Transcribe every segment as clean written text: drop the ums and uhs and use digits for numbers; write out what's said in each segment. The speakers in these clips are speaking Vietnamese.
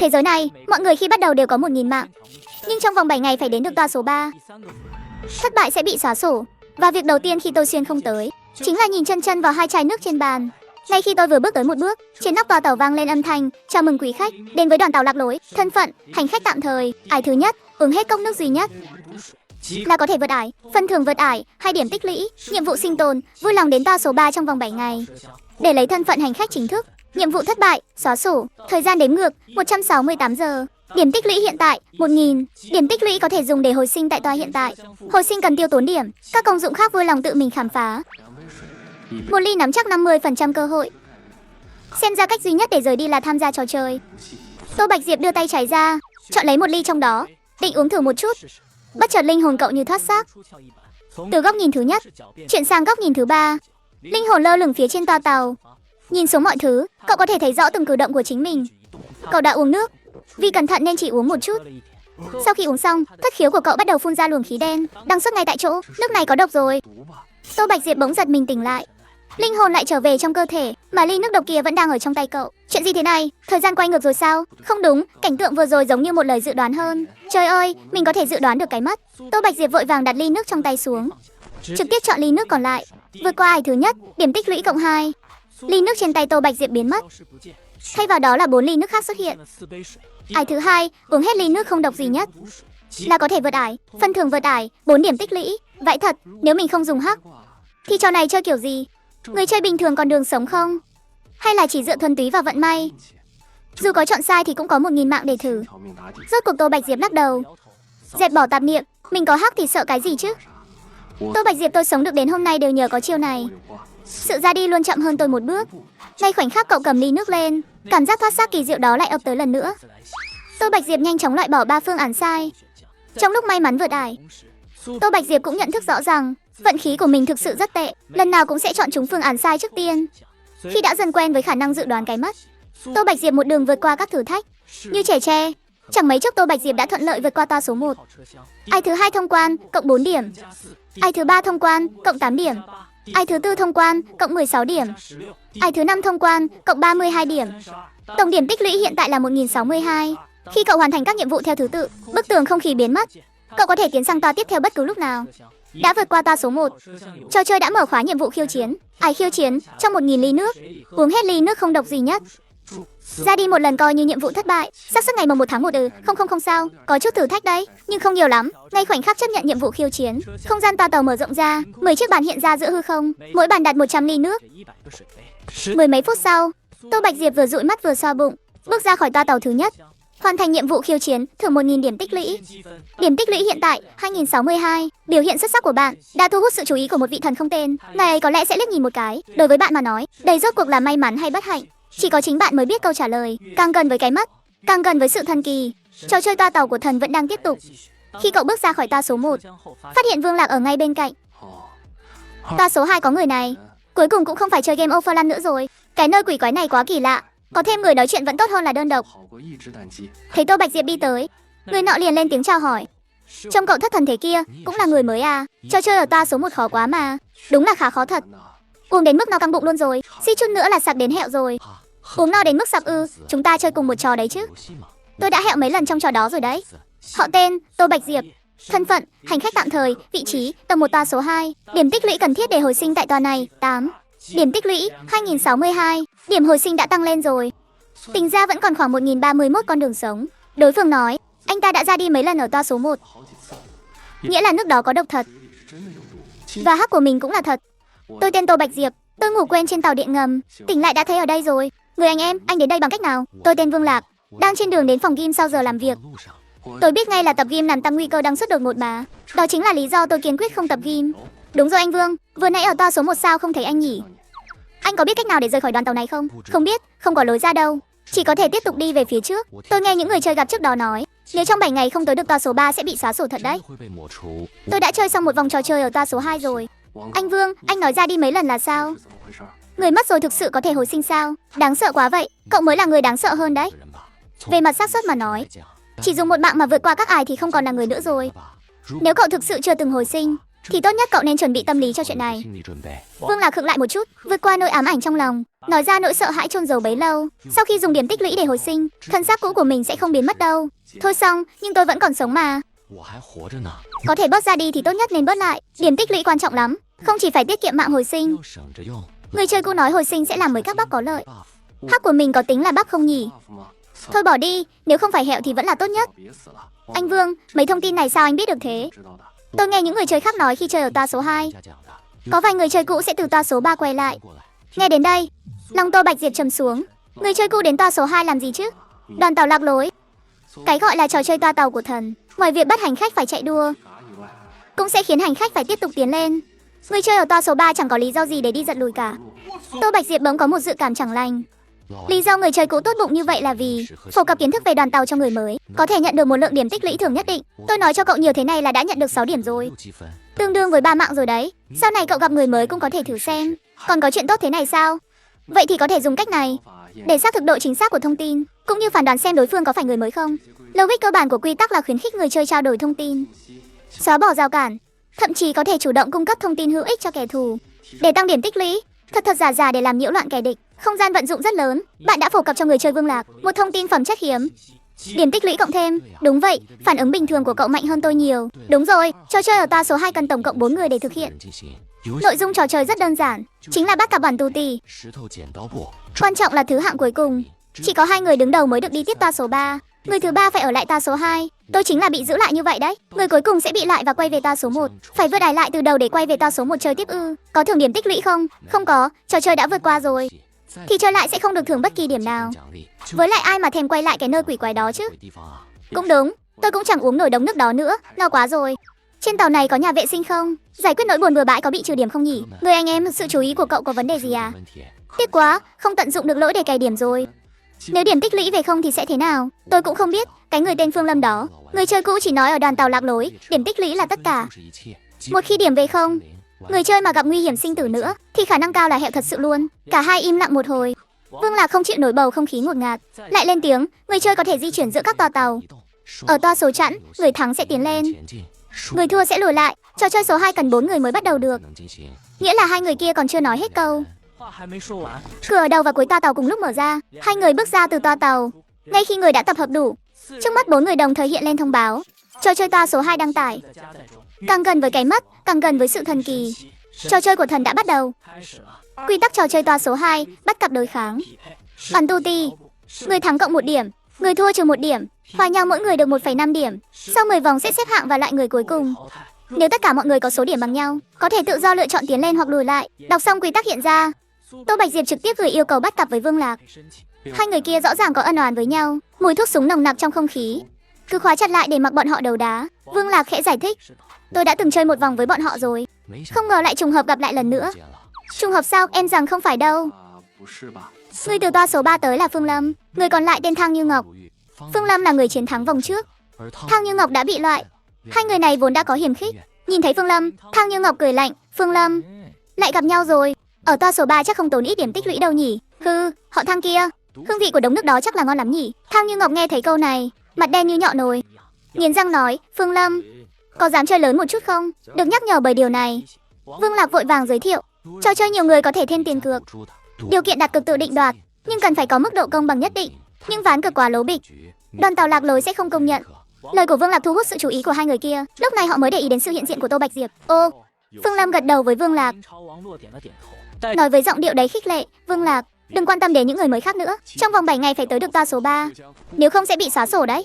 Thế giới này, mọi người khi bắt đầu đều có 1.000 mạng. Nhưng trong vòng 7 ngày phải đến được toa số 3. Thất bại sẽ bị xóa sổ. Và việc đầu tiên khi tôi xuyên không tới, chính là nhìn chân vào hai chai nước trên bàn. Ngay khi tôi vừa bước tới một bước, trên nóc toa tàu vang lên âm thanh chào mừng quý khách đến với đoàn tàu lạc lối. Thân phận, hành khách tạm thời, ải thứ nhất, uống hết cốc nước duy nhất là có thể vượt ải, phân thưởng vượt ải, 2 điểm tích lũy, nhiệm vụ sinh tồn, vui lòng đến toa số 3 trong vòng 7 ngày. Để lấy thân phận hành khách chính thức, nhiệm vụ thất bại, xóa sổ, thời gian đếm ngược 168 giờ. Điểm tích lũy hiện tại 1.000. Điểm tích lũy có thể dùng để hồi sinh tại toa hiện tại. Hồi sinh cần tiêu tốn điểm, các công dụng khác vui lòng tự mình khám phá. Một ly nắm chắc 50% cơ hội. Xem ra cách duy nhất để rời đi là tham gia trò chơi. Tô Bạch Diệp đưa tay trái ra, chọn lấy một ly trong đó, định uống thử một chút. Bất chợt linh hồn cậu như thoát xác. Từ góc nhìn thứ nhất chuyển sang góc nhìn thứ ba, linh hồn lơ lửng phía trên toa tàu. Nhìn xuống mọi thứ, cậu có thể thấy rõ từng cử động của chính mình. Cậu đã uống nước, vì cẩn thận nên chỉ uống một chút. Sau khi uống xong, thất khiếu của cậu bắt đầu phun ra luồng khí đen, đang xuất ngay tại chỗ. Nước này có độc rồi. Tô Bạch Diệp bỗng giật mình tỉnh lại. Linh hồn lại trở về trong cơ thể, mà ly nước độc kia vẫn đang ở trong tay cậu. Chuyện gì thế này? Thời gian quay ngược rồi sao? Không đúng, cảnh tượng vừa rồi giống như một lời dự đoán hơn. Trời ơi, mình có thể dự đoán được cái mất. Tô Bạch Diệp vội vàng đặt ly nước trong tay xuống, trực tiếp chọn ly nước còn lại. Vượt qua ải thứ nhất, điểm tích lũy cộng 2. Ly nước trên tay Tô Bạch Diệp biến mất, thay vào đó là 4 ly nước khác xuất hiện. Ải thứ hai, uống hết ly nước không độc duy nhất là có thể vượt ải, phân thưởng vượt ải, 4 điểm tích lũy. Vậy thật, nếu mình không dùng hắc thì trò này chơi kiểu gì? Người chơi bình thường còn đường sống không? Hay là chỉ dựa thuần túy vào vận may? Dù có chọn sai thì cũng có 1.000 mạng để thử. Rốt cuộc Tô Bạch Diệp lắc đầu, dẹp bỏ tạp niệm. Mình có hắc thì sợ cái gì chứ? Tô Bạch Diệp, tôi sống được đến hôm nay đều nhờ có chiêu này. Sự ra đi luôn chậm hơn tôi một bước. Ngay khoảnh khắc cậu cầm ly nước lên, cảm giác thoát xác kỳ diệu đó lại ập tới lần nữa. Tô Bạch Diệp nhanh chóng loại bỏ 3 phương án sai. Trong lúc may mắn vượt ải, Tô Bạch Diệp cũng nhận thức rõ rằng vận khí của mình thực sự rất tệ, lần nào cũng sẽ chọn trúng phương án sai trước tiên. Khi đã dần quen với khả năng dự đoán cái mất, Tô Bạch Diệp một đường vượt qua các thử thách như trẻ tre. Chẳng mấy chốc Tô Bạch Diệp đã thuận lợi vượt qua toa số 1. Ai thứ hai thông quan, cộng 4 điểm. Ai thứ ba thông quan, cộng 8 điểm. Ai thứ tư thông quan, cộng 16 điểm. Ai thứ năm thông quan, cộng 32 điểm. Tổng điểm tích lũy hiện tại là 1.062. Khi cậu hoàn thành các nhiệm vụ theo thứ tự, bức tường không khí biến mất. Cậu có thể tiến sang toa tiếp theo bất cứ lúc nào. Đã vượt qua toa số 1, trò chơi đã mở khóa nhiệm vụ khiêu chiến. Ai khiêu chiến trong 1.000 ly nước, uống hết ly nước không độc duy nhất. Ra đi một lần coi như nhiệm vụ thất bại. Xác suất ngày mồng 1 tháng 1 không sao, có chút thử thách đấy, nhưng không nhiều lắm. Ngay khoảnh khắc chấp nhận nhiệm vụ khiêu chiến, không gian toa tàu mở rộng ra, 10 chiếc bàn hiện ra giữa hư không, mỗi bàn đặt 100 ly nước. Mười mấy phút sau, Tô Bạch Diệp vừa dụi mắt vừa xoa bụng, bước ra khỏi toa tàu thứ nhất, hoàn thành nhiệm vụ khiêu chiến, thưởng 1.000 điểm tích lũy. Điểm tích lũy hiện tại 2.062. Biểu hiện xuất sắc của bạn đã thu hút sự chú ý của một vị thần không tên. Ngài ấy có lẽ sẽ liếc nhìn một cái. Đối với bạn mà nói, đây rốt cuộc là may mắn hay bất hạnh, chỉ có chính bạn mới biết câu trả lời. Càng gần với cái mất, càng gần với sự thần kỳ. Trò chơi toa tàu của thần vẫn đang tiếp tục. Khi cậu bước ra khỏi toa số 1, phát hiện Vương Lạc ở ngay bên cạnh. Toa số 2 có người này. Cuối cùng cũng không phải chơi game Overland nữa rồi. Cái nơi quỷ quái này quá kỳ lạ, có thêm người nói chuyện vẫn tốt hơn là đơn độc. Thấy Tô Bạch Diệp đi tới, người nọ liền lên tiếng chào hỏi. Trông cậu thất thần thế kia, cũng là người mới à? Trò chơi ở toa số 1 khó quá mà. Đúng là khá khó thật. Uống đến mức no căng bụng luôn rồi, suýt chút nữa là sặc đến hẹo rồi. Uống no đến mức sặc ư? Chúng ta chơi cùng một trò đấy chứ? Tôi đã hẹo mấy lần trong trò đó rồi đấy. Họ tên Tô Bạch Diệp, thân phận hành khách tạm thời, vị trí tầng 1 toa số 2. Điểm tích lũy cần thiết để hồi sinh tại toa này 8. Điểm tích lũy 2.062. Điểm hồi sinh đã tăng lên rồi. Tính ra vẫn còn khoảng 1.031 con đường sống. Đối phương nói anh ta đã ra đi mấy lần ở toa số 1, nghĩa là nước đó có độc thật. Và hắc của mình cũng là thật. Tôi tên Tô Bạch Diệp, tôi ngủ quên trên tàu điện ngầm, tỉnh lại đã thấy ở đây rồi. Người anh em, anh đến đây bằng cách nào? Tôi tên Vương Lạc, đang trên đường đến phòng gym sau giờ làm việc. Tôi biết ngay là tập gym làm tăng nguy cơ đăng xuất đột ngột mà. Đó chính là lý do tôi kiên quyết không tập gym. Đúng rồi anh Vương, vừa nãy ở toa số 1 sao không thấy anh nhỉ? Anh có biết cách nào để rời khỏi đoàn tàu này không? Không biết, không có lối ra đâu. Chỉ có thể tiếp tục đi về phía trước. Tôi nghe những người chơi gặp trước đó nói, nếu trong 7 ngày không tới được toa số 3 sẽ bị xóa sổ thật đấy. Tôi đã chơi xong một vòng trò chơi ở toa số 2 rồi. Anh Vương, anh nói ra đi mấy lần là sao? Người mất rồi thực sự có thể hồi sinh sao? Đáng sợ quá vậy, cậu mới là người đáng sợ hơn đấy. Về mặt xác suất mà nói, chỉ dùng một mạng mà vượt qua các ải thì không còn là người nữa rồi. Nếu cậu thực sự chưa từng hồi sinh, thì tốt nhất cậu nên chuẩn bị tâm lý cho chuyện này. Vương Lạc khựng lại một chút, vượt qua nỗi ám ảnh trong lòng, nói ra nỗi sợ hãi chôn giấu bấy lâu. Sau khi dùng điểm tích lũy để hồi sinh, thân xác cũ của mình sẽ không biến mất đâu. Thôi xong, nhưng tôi vẫn còn sống mà. Có thể bớt ra đi thì tốt nhất nên bớt lại. Điểm tích lũy quan trọng lắm, không chỉ phải tiết kiệm mạng hồi sinh. Người chơi cũ nói hồi sinh sẽ làm mới các bắp có lợi. Hack của mình có tính là bắp không nhỉ? Thôi bỏ đi, nếu không phải hẹo thì vẫn là tốt nhất. Anh Vương, mấy thông tin này sao anh biết được thế? Tôi nghe những người chơi khác nói khi chơi ở toa số 2. Có vài người chơi cũ sẽ từ toa số 3 quay lại. Nghe đến đây, lòng Tô Bạch Diệp trầm xuống. Người chơi cũ đến toa số 2 làm gì chứ? Đoàn tàu lạc lối. Cái gọi là trò chơi toa tàu của thần, ngoài việc bắt hành khách phải chạy đua, cũng sẽ khiến hành khách phải tiếp tục tiến lên. Người chơi ở toa số 3 chẳng có lý do gì để đi giật lùi cả. Tô Bạch Diệp bỗng có một dự cảm chẳng lành. Lý do người chơi cũ tốt bụng như vậy là vì phổ cập kiến thức về đoàn tàu cho người mới, có thể nhận được một lượng điểm tích lũy thưởng nhất định. Tôi nói cho cậu nhiều thế này là đã nhận được 6 điểm rồi, tương đương với 3 mạng rồi đấy. Sau này cậu gặp người mới cũng có thể thử xem. Còn có chuyện tốt thế này sao? Vậy thì có thể dùng cách này để xác thực độ chính xác của thông tin, cũng như phán đoán xem đối phương có phải người mới không. Logic cơ bản của quy tắc là khuyến khích người chơi trao đổi thông tin, xóa bỏ rào cản, thậm chí có thể chủ động cung cấp thông tin hữu ích cho kẻ thù để tăng điểm tích lũy. Thật giả để làm nhiễu loạn kẻ địch. Không gian vận dụng rất lớn. Bạn đã phổ cập cho người chơi Vương Lạc một thông tin phẩm chất hiếm. Điểm tích lũy cộng thêm. Đúng vậy, phản ứng bình thường của cậu mạnh hơn tôi nhiều. Đúng rồi, trò chơi ở toa số 2 cần tổng cộng 4 người để thực hiện. Nội dung trò chơi rất đơn giản, chính là bắt cặp bản tù tì. Quan trọng là thứ hạng cuối cùng. Chỉ có 2 người đứng đầu mới được đi tiếp toa số 3. Người thứ 3 phải ở lại toa số 2. Tôi chính là bị giữ lại như vậy đấy. Người cuối cùng sẽ bị lại và quay về toa số 1. Phải vượt đài lại từ đầu để quay về toa số 1 chơi tiếp ư? Có thưởng điểm tích lũy không? Không có, trò chơi đã vượt qua rồi. Thì chơi lại sẽ không được thưởng bất kỳ điểm nào. Với lại ai mà thèm quay lại cái nơi quỷ quái đó chứ? Cũng đúng, tôi cũng chẳng uống nổi đống nước đó nữa, no quá rồi. Trên tàu này có nhà vệ sinh không? Giải quyết nỗi buồn bừa bãi có bị trừ điểm không nhỉ? Người anh em, sự chú ý của cậu có vấn đề gì à? Tiếc quá, không tận dụng được lỗi để cày điểm rồi. Nếu điểm tích lũy về không thì sẽ thế nào? Tôi cũng không biết, cái người tên Phương Lâm đó. Người chơi cũ chỉ nói ở đoàn tàu lạc lối, điểm tích lũy là tất cả. Một khi điểm về không, người chơi mà gặp nguy hiểm sinh tử nữa thì khả năng cao là hẹo thật sự luôn. Cả hai im lặng một hồi. Vương Lạc không chịu nổi bầu không khí ngột ngạt, lại lên tiếng, người chơi có thể di chuyển giữa các toa tàu. Ở toa số chẵn, người thắng sẽ tiến lên, người thua sẽ lùi lại. Trò chơi số 2 cần 4 người mới bắt đầu được. Nghĩa là 2 người kia còn chưa nói hết câu. Cửa ở đầu và cuối toa tàu cùng lúc mở ra. 2 người bước ra từ toa tàu. Ngay khi người đã tập hợp đủ, trước mắt 4 người đồng thời hiện lên thông báo. Trò chơi toa số 2 đăng tải. Càng gần với cái mất, càng gần với sự thần kỳ. Trò chơi của thần đã bắt đầu. Quy tắc trò chơi toa số 2, bắt cặp đối kháng. Bản tu ti. Người thắng cộng 1 điểm, người thua trừ 1 điểm. Hòa nhau mỗi người được 1,5 điểm. Sau 10 vòng sẽ xếp hạng và lại người cuối cùng. Nếu tất cả mọi người có số điểm bằng nhau, có thể tự do lựa chọn tiến lên hoặc lùi lại. Đọc xong quy tắc hiện ra, Tô Bạch Diệp trực tiếp gửi yêu cầu bắt cặp với Vương Lạc. 2 người kia rõ ràng có ân oán với nhau. Mùi thuốc súng nồng nặc trong không khí. Cứ khóa chặt lại để mặc bọn họ đấu đá. Vương Lạc khẽ giải thích, tôi đã từng chơi một vòng với bọn họ rồi, không ngờ lại trùng hợp gặp lại lần nữa. Trùng hợp sao? Em rằng không phải đâu. Người từ toa số 3 tới là Phương Lâm, người còn lại tên Thang Như Ngọc. Phương Lâm là người chiến thắng vòng trước, Thang Như Ngọc đã bị loại. 2 người này vốn đã có hiềm khích. Nhìn thấy Phương Lâm, Thang Như Ngọc cười lạnh, Phương Lâm, lại gặp nhau rồi. Ở toa số 3 chắc không tốn ít điểm tích lũy đâu nhỉ? Hư, họ Thang kia, hương vị của đống nước đó chắc là ngon lắm nhỉ? Thang Như Ngọc nghe thấy câu này, mặt đen như nhọ nồi, nghiến răng nói, Phương Lâm, có dám chơi lớn một chút không? Được nhắc nhở bởi điều này, Vương Lạc vội vàng giới thiệu, trò chơi nhiều người có thể thêm tiền cược. Điều kiện đặt cược tự định đoạt, nhưng cần phải có mức độ công bằng nhất định. Nhưng ván cược quá lố bịch, đoàn tàu lạc lối sẽ không công nhận. Lời của Vương Lạc thu hút sự chú ý của 2 người kia. Lúc này họ mới để ý đến sự hiện diện của Tô Bạch Diệp. Ô, Phương Lâm gật đầu với Vương Lạc, nói với giọng điệu đầy khích lệ, Vương Lạc, đừng quan tâm đến những người mới khác nữa. Trong vòng 7 ngày phải tới được toa số 3, nếu không sẽ bị xóa sổ đấy.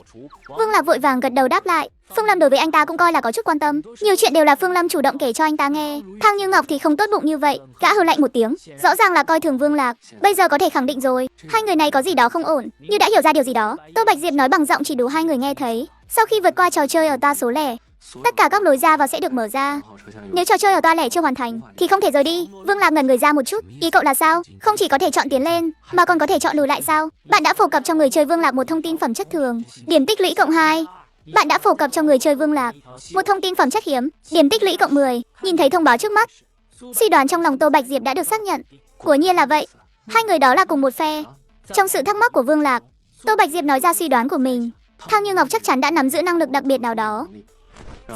Vương Lạc vội vàng gật đầu đáp lại. Phương Lâm đối với anh ta cũng coi là có chút quan tâm. Nhiều chuyện đều là Phương Lâm chủ động kể cho anh ta nghe. Thang Như Ngọc thì không tốt bụng như vậy. Gã hừ lạnh một tiếng, rõ ràng là coi thường Vương Lạc. Bây giờ có thể khẳng định rồi, 2 người này có gì đó không ổn, như đã hiểu ra điều gì đó. Tô Bạch Diệp nói bằng giọng chỉ đủ 2 người nghe thấy. Sau khi vượt qua trò chơi ở toa số lẻ, tất cả các lối ra vào sẽ được mở ra. Nếu trò chơi ở toa lẻ chưa hoàn thành thì không thể rời đi. Vương Lạc ngẩn người ra một chút, ý cậu là sao? Không chỉ có thể chọn tiến lên mà còn có thể chọn lùi lại sao? Bạn đã phổ cập cho người chơi Vương Lạc một thông tin phẩm chất thường, điểm tích lũy cộng 2. Bạn đã phổ cập cho người chơi Vương Lạc một thông tin phẩm chất hiếm, điểm tích lũy cộng 10. Nhìn thấy thông báo trước mắt, suy đoán trong lòng Tô Bạch Diệp đã được xác nhận. Quả nhiên là vậy, 2 người đó là cùng một phe. Trong sự thắc mắc của Vương Lạc, Tô Bạch Diệp nói ra suy đoán của mình. Thang Như Ngọc chắc chắn đã nắm giữ năng lực đặc biệt nào đó.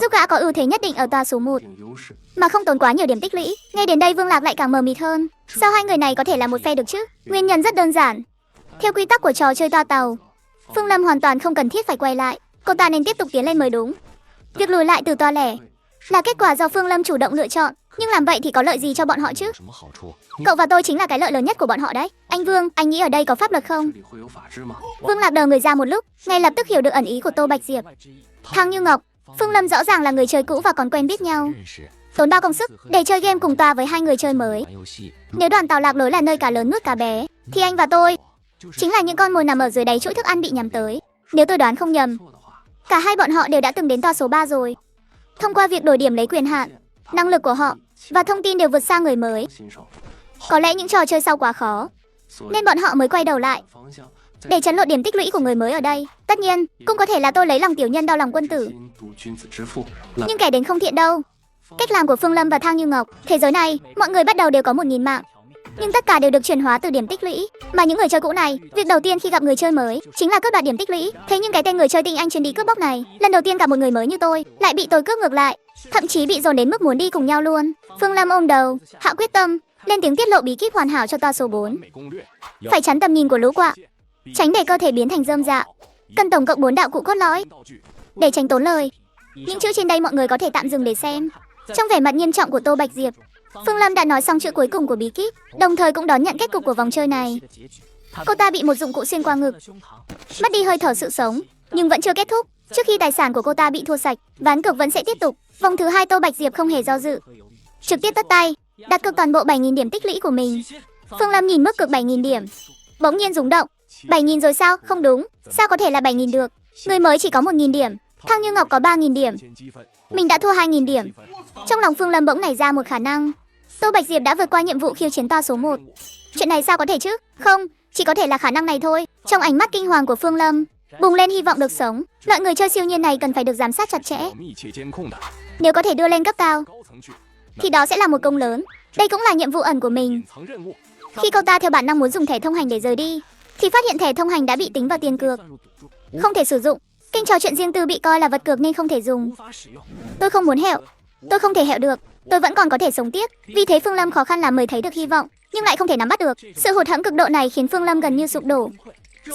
giúp gã có ưu thế nhất định ở tòa số 1, mà không tốn quá nhiều điểm tích lũy. Nghe đến đây Vương Lạc lại càng mờ mịt hơn. Sao hai người này có thể là một phe được chứ? Nguyên nhân rất đơn giản. Theo quy tắc của trò chơi toa tàu, Phương Lâm hoàn toàn không cần thiết phải quay lại. Cô ta nên tiếp tục tiến lên mới đúng. Việc lùi lại từ toa lẻ là kết quả do Phương Lâm chủ động lựa chọn. Nhưng làm vậy thì có lợi gì cho bọn họ chứ? Cậu và tôi chính là cái lợi lớn nhất của bọn họ đấy. Anh Vương, anh nghĩ ở đây có pháp luật không? Vương Lạc đờ người ra một lúc, ngay lập tức hiểu được ẩn ý của Tô Bạch Diệp. Thang Như Ngọc, Phương Lâm rõ ràng là người chơi cũ và còn quen biết nhau. Tốn bao công sức để chơi game cùng toa với hai người chơi mới. Nếu đoàn tàu lạc lối là nơi cá lớn nuốt cá bé, thì anh và tôi chính là những con mồi nằm ở dưới đáy chuỗi thức ăn bị nhắm tới. Nếu tôi đoán không nhầm, cả hai bọn họ đều đã từng đến toa số 3 rồi. Thông qua việc đổi điểm lấy quyền hạn, năng lực của họ và thông tin đều vượt xa người mới. Có lẽ những trò chơi sau quá khó, nên bọn họ mới quay đầu lại để trấn lột điểm tích lũy của người mới ở đây. Tất nhiên, cũng có thể là tôi lấy lòng tiểu nhân đau lòng quân tử, nhưng kẻ đến không thiện đâu. Cách làm của Phương Lâm và Thang Như Ngọc, thế giới này, mọi người bắt đầu đều có 1000 mạng, nhưng tất cả đều được chuyển hóa từ điểm tích lũy. Mà những người chơi cũ này, việc đầu tiên khi gặp người chơi mới chính là cướp đoạt điểm tích lũy. Thế nhưng cái tên người chơi tinh anh chuyên đi cướp bóc này, lần đầu tiên gặp một người mới như tôi, lại bị tôi cướp ngược lại, thậm chí bị dồn đến mức muốn đi cùng nhau luôn. Phương Lâm ôm đầu, hạ quyết tâm, lên tiếng tiết lộ bí kíp hoàn hảo cho toa số 4. Phải chắn tầm nhìn của lũ quạ, tránh để cơ thể biến thành rơm rạ. Cần tổng cộng 4 đạo cụ cốt lõi. Để tránh tốn lời, những chữ trên đây mọi người có thể tạm dừng để xem. Trong vẻ mặt nghiêm trọng của Tô Bạch Diệp, Phương Lâm đã nói xong chữ cuối cùng của bí kíp, đồng thời cũng đón nhận kết cục của vòng chơi này. Cô ta bị một dụng cụ xuyên qua ngực, mất đi hơi thở sự sống, nhưng vẫn chưa kết thúc. Trước khi tài sản của cô ta bị thua sạch, ván cược vẫn sẽ tiếp tục. Vòng thứ 2 Tô Bạch Diệp không hề do dự, trực tiếp tất tay, đặt cược toàn bộ 7000 điểm tích lũy của mình. Phương Lâm nhìn mức cược 7000 điểm, bỗng nhiên rung động. 7000 rồi sao? Không đúng, sao có thể là 7000 được? Người mới chỉ có 1000 điểm, Thang Như Ngọc có 3000 điểm. Mình đã thua 2000 điểm. Trong lòng Phương Lâm bỗng nảy ra một khả năng. Tô Bạch Diệp đã vượt qua nhiệm vụ khiêu chiến toa số 1. Chuyện này sao có thể chứ? Không, chỉ có thể là khả năng này thôi. Trong ánh mắt kinh hoàng của Phương Lâm bùng lên hy vọng được sống. Loại người chơi siêu nhiên này cần phải được giám sát chặt chẽ. Nếu có thể đưa lên cấp cao, thì đó sẽ là một công lớn. Đây cũng là nhiệm vụ ẩn của mình. Khi cô ta theo bản năng muốn dùng thẻ thông hành để rời đi, thì phát hiện thẻ thông hành đã bị tính vào tiền cược, không thể sử dụng. Kênh trò chuyện riêng tư bị coi là vật cược nên không thể dùng. Tôi không muốn hẹo, tôi không thể hẹo được. Tôi vẫn còn có thể sống tiếp. Vì thế Phương Lâm khó khăn lắm mới thấy được hy vọng, nhưng lại không thể nắm bắt được. Sự hụt hẫng cực độ này khiến Phương Lâm gần như sụp đổ.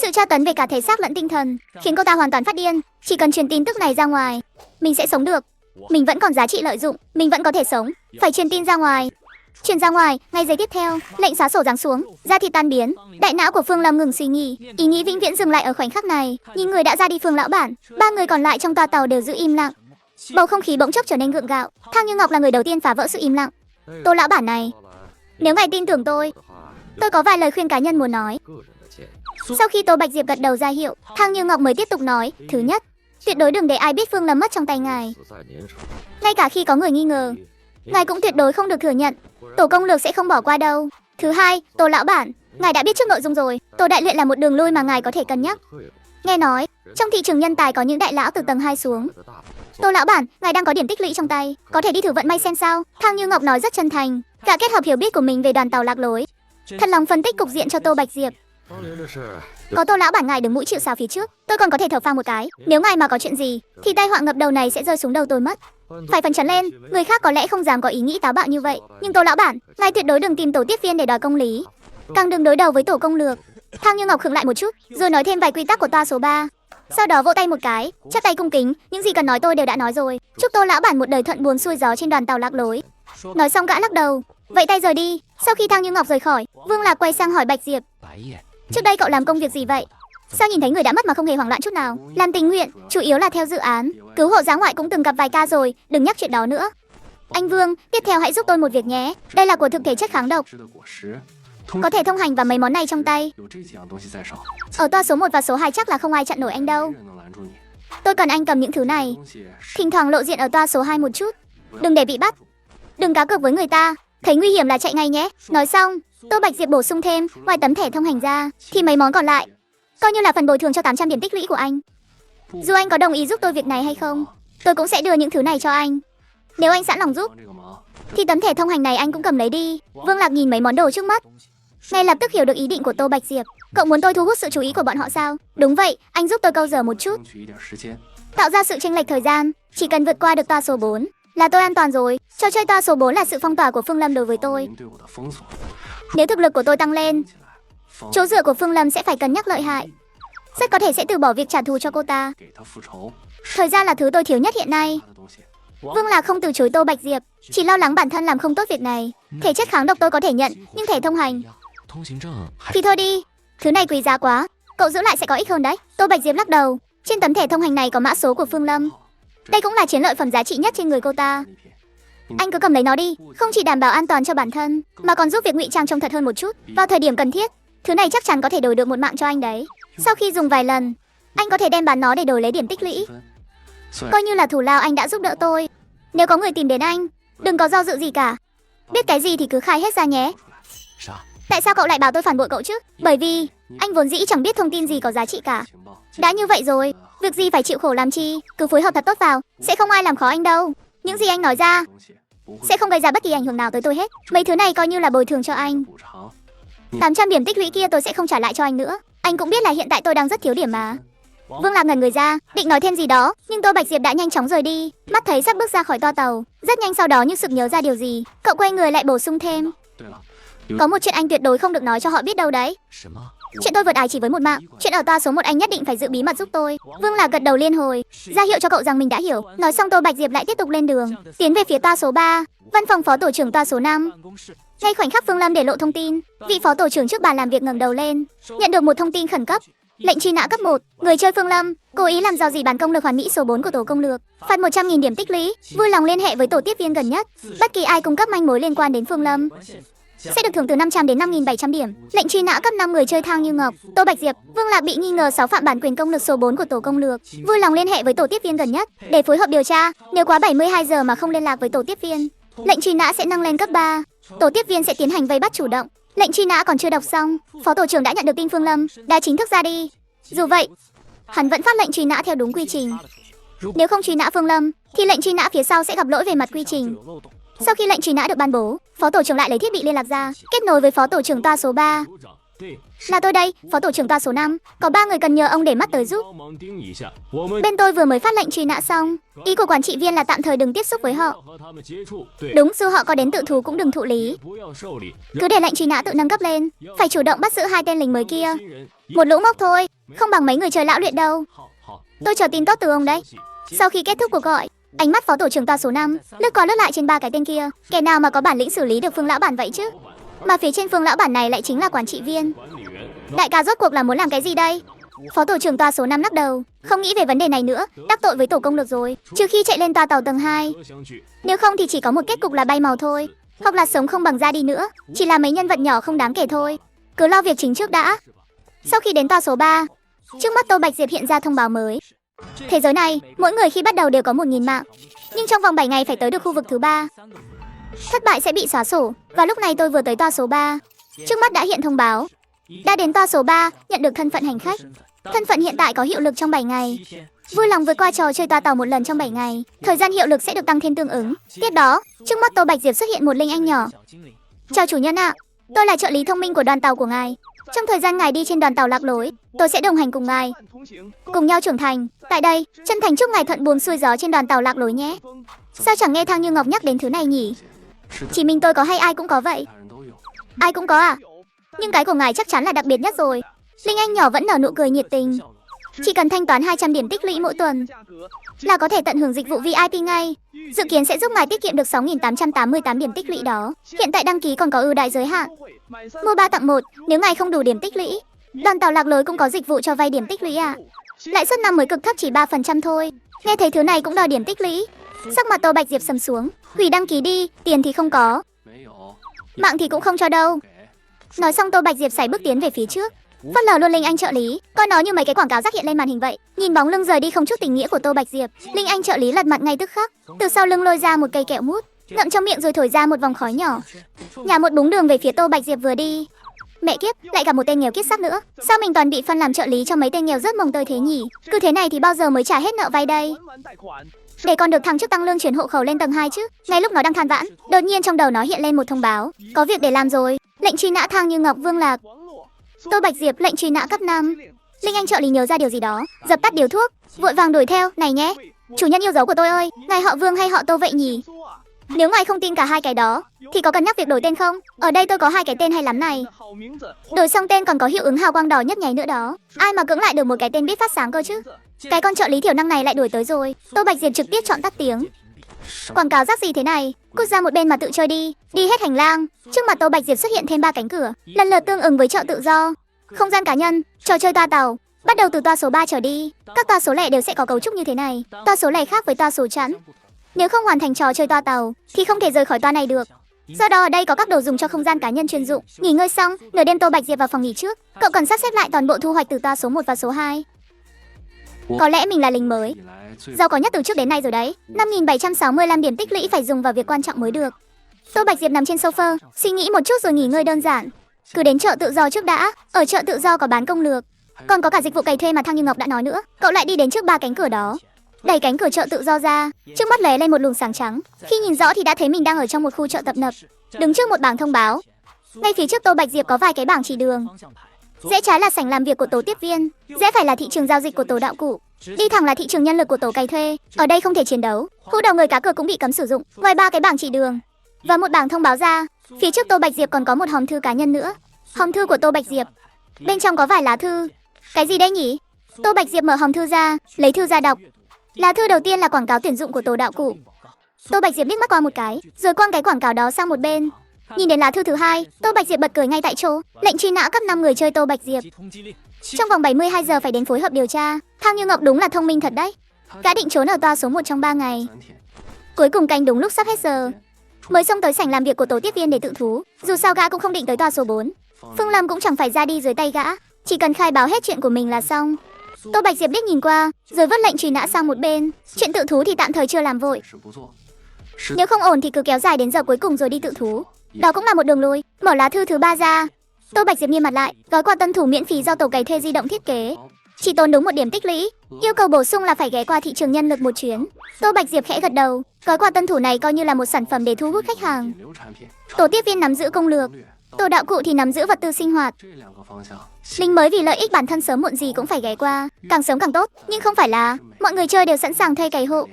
Sự tra tấn về cả thể xác lẫn tinh thần khiến cô ta hoàn toàn phát điên. Chỉ cần truyền tin tức này ra ngoài, mình sẽ sống được. Mình vẫn còn giá trị lợi dụng, mình vẫn có thể sống. Phải truyền tin ra ngoài. Truyền ra ngoài, ngay giây tiếp theo, lệnh xóa sổ giáng xuống, da thịt tan biến. Đại não của Phương Lâm ngừng suy nghĩ, ý nghĩ vĩnh viễn dừng lại ở khoảnh khắc này. Nhìn người đã ra đi Phương lão bản, 3 người còn lại trong toa tàu đều giữ im lặng. Bầu không khí bỗng chốc trở nên gượng gạo. Thang Như Ngọc là người đầu tiên phá vỡ sự im lặng. Tô lão bản này, nếu ngài tin tưởng tôi có vài lời khuyên cá nhân muốn nói. Sau khi Tô Bạch Diệp gật đầu ra hiệu, Thang Như Ngọc mới tiếp tục nói. Thứ nhất, tuyệt đối đừng để ai biết Phương Lâm mất trong tay ngài. Ngay cả khi có người nghi ngờ, ngài cũng tuyệt đối không được thừa nhận. Tổ công lược sẽ không bỏ qua đâu. Thứ hai, Tô lão bản, ngài đã biết trước nội dung rồi. Tổ đại luyện là một đường lui mà ngài có thể cân nhắc. Nghe nói, trong thị trường nhân tài có những đại lão từ tầng 2 xuống. Tô lão bản, ngài đang có điểm tích lũy trong tay, có thể đi thử vận may xem sao. Thang Như Ngọc nói rất chân thành, gã kết hợp hiểu biết của mình về đoàn tàu lạc lối, thật lòng phân tích cục diện cho Tô Bạch Diệp. Có Tô lão bản ngài đứng mũi chịu sào phía trước, tôi còn có thể thở phào một cái. Nếu ngài mà có chuyện gì, thì tai họa ngập đầu này sẽ rơi xuống đầu tôi mất. Phải phấn chấn lên, người khác có lẽ không dám có ý nghĩ táo bạo như vậy, nhưng Tô lão bản, ngài tuyệt đối đừng tìm tổ tiếp viên để đòi công lý, càng đừng đối đầu với tổ công lược. Thang Như Ngọc khựng lại một chút, rồi nói thêm vài quy tắc của toa số 3. Sau đó vỗ tay một cái, chắp tay cung kính, những gì cần nói tôi đều đã nói rồi. Chúc Tô lão bản một đời thuận buồm xuôi gió trên đoàn tàu lạc lối. Nói xong gã lắc đầu, vẫy tay rời đi. Sau khi Thang Như Ngọc rời khỏi, Vương Lạc quay sang hỏi Bạch Diệp, trước đây cậu làm công việc gì vậy? Sao nhìn thấy người đã mất mà không hề hoảng loạn chút nào? Làm tình nguyện, chủ yếu là theo dự án. Cứu hộ dã ngoại cũng từng gặp vài ca rồi, đừng nhắc chuyện đó nữa. Anh Vương, tiếp theo hãy giúp tôi một việc nhé. Đây là của thực thể chất kháng độc, có thể thông hành và mấy món này trong tay. Ở toa số 1 và số 2 chắc là không ai chặn nổi anh đâu. Tôi cần anh cầm những thứ này, thỉnh thoảng lộ diện ở toa số 2 một chút, đừng để bị bắt. Đừng cá cược với người ta, thấy nguy hiểm là chạy ngay nhé. Nói xong, Tô Bạch Diệp bổ sung thêm, ngoài tấm thẻ thông hành ra, thì mấy món còn lại coi như là phần bồi thường cho 800 điểm tích lũy của anh. Dù anh có đồng ý giúp tôi việc này hay không, tôi cũng sẽ đưa những thứ này cho anh. Nếu anh sẵn lòng giúp, thì tấm thẻ thông hành này anh cũng cầm lấy đi. Vương Lạc nhìn mấy món đồ trước mắt, ngay lập tức hiểu được ý định của Tô Bạch Diệp. Cậu muốn tôi thu hút sự chú ý của bọn họ sao? Đúng vậy, anh giúp tôi câu giờ một chút. Tạo ra sự chênh lệch thời gian, chỉ cần vượt qua được toa số 4 là tôi an toàn rồi. Trò chơi toa số 4 là sự phong tỏa của Phương Lâm đối với tôi. Nếu thực lực của tôi tăng lên, chỗ dựa của Phương Lâm sẽ phải cân nhắc lợi hại. Rất có thể sẽ từ bỏ việc trả thù cho cô ta. Thời gian là thứ tôi thiếu nhất hiện nay. Vương Lạc không từ chối Tô Bạch Diệp, chỉ lo lắng bản thân làm không tốt việc này. Thể chất kháng độc tôi có thể nhận, nhưng thẻ thông hành thì thôi đi. Thứ này quý giá quá, cậu giữ lại sẽ có ích hơn đấy. Tô Bạch Diệp lắc đầu. Trên tấm thẻ thông hành này có mã số của Phương Lâm. Đây cũng là chiến lợi phẩm giá trị nhất trên người cô ta. Anh cứ cầm lấy nó đi, không chỉ đảm bảo an toàn cho bản thân, mà còn giúp việc ngụy trang trông thật hơn một chút. Vào thời điểm cần thiết, thứ này chắc chắn có thể đổi được một mạng cho anh đấy. Sau khi dùng vài lần, anh có thể đem bán nó để đổi lấy điểm tích lũy. Coi như là thù lao anh đã giúp đỡ tôi. Nếu có người tìm đến anh, đừng có do dự gì cả. Biết cái gì thì cứ khai hết ra nhé. Tại sao cậu lại bảo tôi phản bội cậu chứ? Bởi vì anh vốn dĩ chẳng biết thông tin gì có giá trị cả. Đã như vậy rồi, việc gì phải chịu khổ làm chi. Cứ phối hợp thật tốt vào, sẽ không ai làm khó anh đâu. Những gì anh nói ra sẽ không gây ra bất kỳ ảnh hưởng nào tới tôi hết. Mấy thứ này coi như là bồi thường cho anh. 800 điểm tích lũy kia tôi sẽ không trả lại cho anh nữa. Anh cũng biết là hiện tại tôi đang rất thiếu điểm mà. Vương Lạc ngẩn người ra, định nói thêm gì đó, nhưng Tô Bạch Diệp đã nhanh chóng rời đi. Mắt thấy sắp bước ra khỏi toa tàu, rất nhanh sau đó như sực nhớ ra điều gì, cậu quay người lại bổ sung thêm. Có một chuyện anh tuyệt đối không được nói cho họ biết đâu đấy. Chuyện tôi vượt ải chỉ với một mạng, chuyện ở toa số 1 anh nhất định phải giữ bí mật giúp tôi. Vương Lạc gật đầu liên hồi, ra hiệu cho cậu rằng mình đã hiểu. Nói xong Tô Bạch Diệp lại tiếp tục lên đường, tiến về phía toa số 3, văn phòng phó tổ trưởng toa số 5. Ngay khoảnh khắc Phương Lâm để lộ thông tin, vị phó tổ trưởng trước bàn làm việc ngẩng đầu lên, nhận được một thông tin khẩn cấp. Lệnh truy nã cấp 1, người chơi Phương Lâm, cố ý làm dò dỉ bản công lược hoàn mỹ số 4 của tổ công lược, phạt 100.000 điểm tích lũy, vui lòng liên hệ với tổ tiếp viên gần nhất. Bất kỳ ai cung cấp manh mối liên quan đến Phương Lâm sẽ được thưởng từ 500 đến 5.700 điểm. Lệnh truy nã cấp 5 người chơi Thang Như Ngọc, Tô Bạch Diệp, Vương Lạc bị nghi ngờ 6 phạm bản quyền công lược số 4 của tổ công lược, vui lòng liên hệ với tổ tiếp viên gần nhất để phối hợp điều tra. Nếu quá 72 giờ mà không liên lạc với tổ tiếp viên, lệnh truy nã sẽ nâng lên cấp 3. Tổ tiếp viên sẽ tiến hành vây bắt chủ động. Lệnh truy nã còn chưa đọc xong, phó tổ trưởng đã nhận được tin Phương Lâm đã chính thức ra đi. Dù vậy, hắn vẫn phát lệnh truy nã theo đúng quy trình. Nếu không truy nã Phương Lâm, thì lệnh truy nã phía sau sẽ gặp lỗi về mặt quy trình. Sau khi lệnh truy nã được ban bố, phó tổ trưởng lại lấy thiết bị liên lạc ra, kết nối với phó tổ trưởng toa số 3. Là tôi đây, phó tổ trưởng toa số 5, có 3 người cần nhờ ông để mắt tới giúp. Bên tôi vừa mới phát lệnh truy nã xong, ý của quản trị viên là tạm thời đừng tiếp xúc với họ. Đúng, dù họ có đến tự thú cũng đừng thụ lý. Cứ để lệnh truy nã tự nâng cấp lên, phải chủ động bắt giữ 2 tên lính mới kia. Một lũ ngốc thôi, không bằng mấy người chơi lão luyện đâu. Tôi chờ tin tốt từ ông đấy. Sau khi kết thúc cuộc gọi, ánh mắt phó tổ trưởng toa số 5 lướt qua lướt lại trên 3 cái tên kia. Kẻ nào mà có bản lĩnh xử lý được Phương lão bản vậy chứ? Mà phía trên Phương lão bản này lại chính là quản trị viên. Đại ca rốt cuộc là muốn làm cái gì đây? Phó tổ trưởng toa số 5 lắc đầu, không nghĩ về vấn đề này nữa, đắc tội với tổ công lược rồi, trừ khi chạy lên toa tàu tầng 2. Nếu không thì chỉ có một kết cục là bay màu thôi, hoặc là sống không bằng ra đi nữa, chỉ là mấy nhân vật nhỏ không đáng kể thôi. Cứ lo việc chính trước đã. Sau khi đến toa số 3, trước mắt Tô Bạch Diệp hiện ra thông báo mới. Thế giới này, mỗi người khi bắt đầu đều có 1.000 mạng, nhưng trong vòng 7 ngày phải tới được khu vực thứ 3. Thất bại sẽ bị xóa sổ, và lúc này tôi vừa tới toa số 3. Trước mắt đã hiện thông báo. Đã đến toa số 3, nhận được thân phận hành khách. Thân phận hiện tại có hiệu lực trong 7 ngày. Vui lòng vượt qua trò chơi toa tàu một lần trong 7 ngày. Thời gian hiệu lực sẽ được tăng thêm tương ứng. Tiếp đó, trước mắt Tô Bạch Diệp xuất hiện một linh anh nhỏ. Chào chủ nhân ạ, tôi là trợ lý thông minh của đoàn tàu của ngài. Trong thời gian ngài đi trên đoàn tàu lạc lối, tôi sẽ đồng hành cùng ngài, cùng nhau trưởng thành. Tại đây, chân thành chúc ngài thuận buồm xuôi gió trên đoàn tàu lạc lối nhé. Sao chẳng nghe Thang Như Ngọc nhắc đến thứ này nhỉ? Chỉ mình tôi có hay ai cũng có vậy? Ai cũng có à? Nhưng cái của ngài chắc chắn là đặc biệt nhất rồi. Linh anh nhỏ vẫn nở nụ cười nhiệt tình. Chỉ cần thanh toán 200 điểm tích lũy mỗi tuần là có thể tận hưởng dịch vụ VIP ngay. Dự kiến sẽ giúp ngài tiết kiệm được 6.888 điểm tích lũy đó. Hiện tại đăng ký còn có ưu đãi giới hạn. Mua 3 tặng 1, nếu ngài không đủ điểm tích lũy. Đoàn tàu lạc lối cũng có dịch vụ cho vay điểm tích lũy à? Lãi suất năm mới cực thấp chỉ 3% thôi. Nghe thấy thứ này cũng đòi điểm tích lũy. Sắc mặt Tô Bạch Diệp sầm xuống. Hủy đăng ký đi, tiền thì không có, mạng thì cũng không cho đâu. Nói xong Tô Bạch Diệp sải bước tiến về phía trước, phớt lờ luôn Linh Anh trợ lý, coi nó như mấy cái quảng cáo rác hiện lên màn hình vậy. Nhìn bóng lưng rời đi không chút tình nghĩa của Tô Bạch Diệp, Linh Anh trợ lý lật mặt ngay tức khắc, từ sau lưng lôi ra một cây kẹo mút, ngậm trong miệng rồi thổi ra một vòng khói nhỏ, nhả một búng đường về phía Tô Bạch Diệp vừa đi. Mẹ kiếp, lại gặp một tên nghèo kiết xác nữa. Sao mình toàn bị phân làm trợ lý cho mấy tên nghèo rất mồng tơi thế nhỉ? Cứ thế này thì bao giờ mới trả hết nợ vay đây? Để còn được thăng chức tăng lương chuyển hộ khẩu lên tầng 2 chứ. Ngay lúc nó đang than vãn, đột nhiên trong đầu nó hiện lên một thông báo, có việc để làm rồi. Lệnh truy nã Thang Như Ngọc, Vương Lạc. Tô Bạch Diệp, lệnh truy nã cấp 5. Linh Anh trợ lý nhớ ra điều gì đó, dập tắt điếu thuốc, vội vàng đuổi theo. Này nhé, chủ nhân yêu dấu của tôi ơi, ngài họ Vương hay họ Tô vậy nhỉ? Nếu ngài không tin cả hai cái đó, thì có cân nhắc việc đổi tên không? Ở đây tôi có hai cái tên hay lắm này. Đổi xong tên còn có hiệu ứng hào quang đỏ nhấp nháy nữa đó. Ai mà cưỡng lại được một cái tên biết phát sáng cơ chứ? Cái con trợ lý thiểu năng này lại đuổi tới rồi. Tô Bạch Diệp trực tiếp chọn tắt tiếng. Quảng cáo rác gì thế này? Cút ra một bên mà tự chơi đi. Đi hết hành lang. Trước mặt Tô Bạch Diệp xuất hiện thêm 3 cánh cửa, lần lượt tương ứng với chợ tự do, không gian cá nhân, trò chơi toa tàu. Bắt đầu từ toa số 3 trở đi, các toa số lẻ đều sẽ có cấu trúc như thế này. Toa số lẻ khác với toa số chẵn. Nếu không hoàn thành trò chơi toa tàu thì không thể rời khỏi toa này được. Do đó ở đây có các đồ dùng cho không gian cá nhân chuyên dụng. Nghỉ ngơi xong, nửa đêm Tô Bạch Diệp vào phòng nghỉ trước. Cậu cần sắp xếp lại toàn bộ thu hoạch từ toa số 1 và số 2. Có lẽ mình là lính mới giàu có nhất từ trước đến nay rồi đấy. 5.765 điểm tích lũy phải dùng vào việc quan trọng mới được. Tô Bạch Diệp nằm trên sofa, suy nghĩ một chút rồi nghỉ ngơi đơn giản. Cứ đến chợ tự do trước đã. Ở chợ tự do có bán công lược, còn có cả dịch vụ cày thuê mà Thang Như Ngọc đã nói nữa. Cậu lại đi đến trước 3 cánh cửa đó, đẩy cánh cửa chợ tự do ra. Trước mắt lóe lên một luồng sáng trắng. Khi nhìn rõ thì đã thấy mình đang ở trong một khu chợ tấp nập, đứng trước một bảng thông báo. Ngay phía trước Tô Bạch Diệp có vài cái bảng chỉ đường. Rẽ trái là sảnh làm việc của tổ tiếp viên, rẽ phải là thị trường giao dịch của tổ đạo cụ, đi thẳng là thị trường nhân lực của tổ cày thuê. Ở đây không thể chiến đấu. Hũ đầu người cá cược cũng bị cấm sử dụng. Ngoài 3 cái bảng chỉ đường và một bảng thông báo ra, phía trước Tô Bạch Diệp còn có một hòm thư cá nhân nữa. Hòm thư của Tô Bạch Diệp, bên trong có vài lá thư. Cái gì đây nhỉ? Tô Bạch Diệp mở hòm thư ra, lấy thư ra đọc. Lá thư đầu tiên là quảng cáo tuyển dụng của tổ đạo cụ. Tô Bạch Diệp liếc mắt qua một cái, rồi quăng cái quảng cáo đó sang một bên. Nhìn đến lá thư thứ hai, Tô Bạch Diệp bật cười ngay tại chỗ. Lệnh truy nã cấp 5 người chơi Tô Bạch Diệp. Trong vòng 72 giờ phải đến phối hợp điều tra. Thang Như Ngọc đúng là thông minh thật đấy. Gã định trốn ở toa số 1 trong 3 ngày. Cuối cùng canh đúng lúc sắp hết giờ, mới xông tới sảnh làm việc của tổ tiếp viên để tự thú. Dù sao gã cũng không định tới toa số 4. Phương Lâm cũng chẳng phải ra đi dưới tay gã, chỉ cần khai báo hết chuyện của mình là xong. Tô Bạch Diệp liếc nhìn qua, rồi vứt lệnh truy nã sang một bên. Chuyện tự thú thì tạm thời chưa làm vội. Nếu không ổn thì cứ kéo dài đến giờ cuối cùng rồi đi tự thú. Đó cũng là một đường lui. Mở lá thư thứ 3 ra, Tô Bạch Diệp nghiêm mặt lại. Gói quà tân thủ miễn phí do tổ cày thuê di động thiết kế, chỉ tốn đúng 1 điểm tích lũy. Yêu cầu bổ sung là phải ghé qua thị trường nhân lực một chuyến. Tô Bạch Diệp khẽ gật đầu. Gói quà tân thủ này coi như là một sản phẩm để thu hút khách hàng. Tổ tiếp viên nắm giữ công lược, tổ đạo cụ thì nắm giữ vật tư sinh hoạt. Lính mới vì lợi ích bản thân sớm muộn gì cũng phải ghé qua, càng sớm càng tốt. Nhưng không phải là mọi người chơi đều sẵn sàng thuê cày hộ,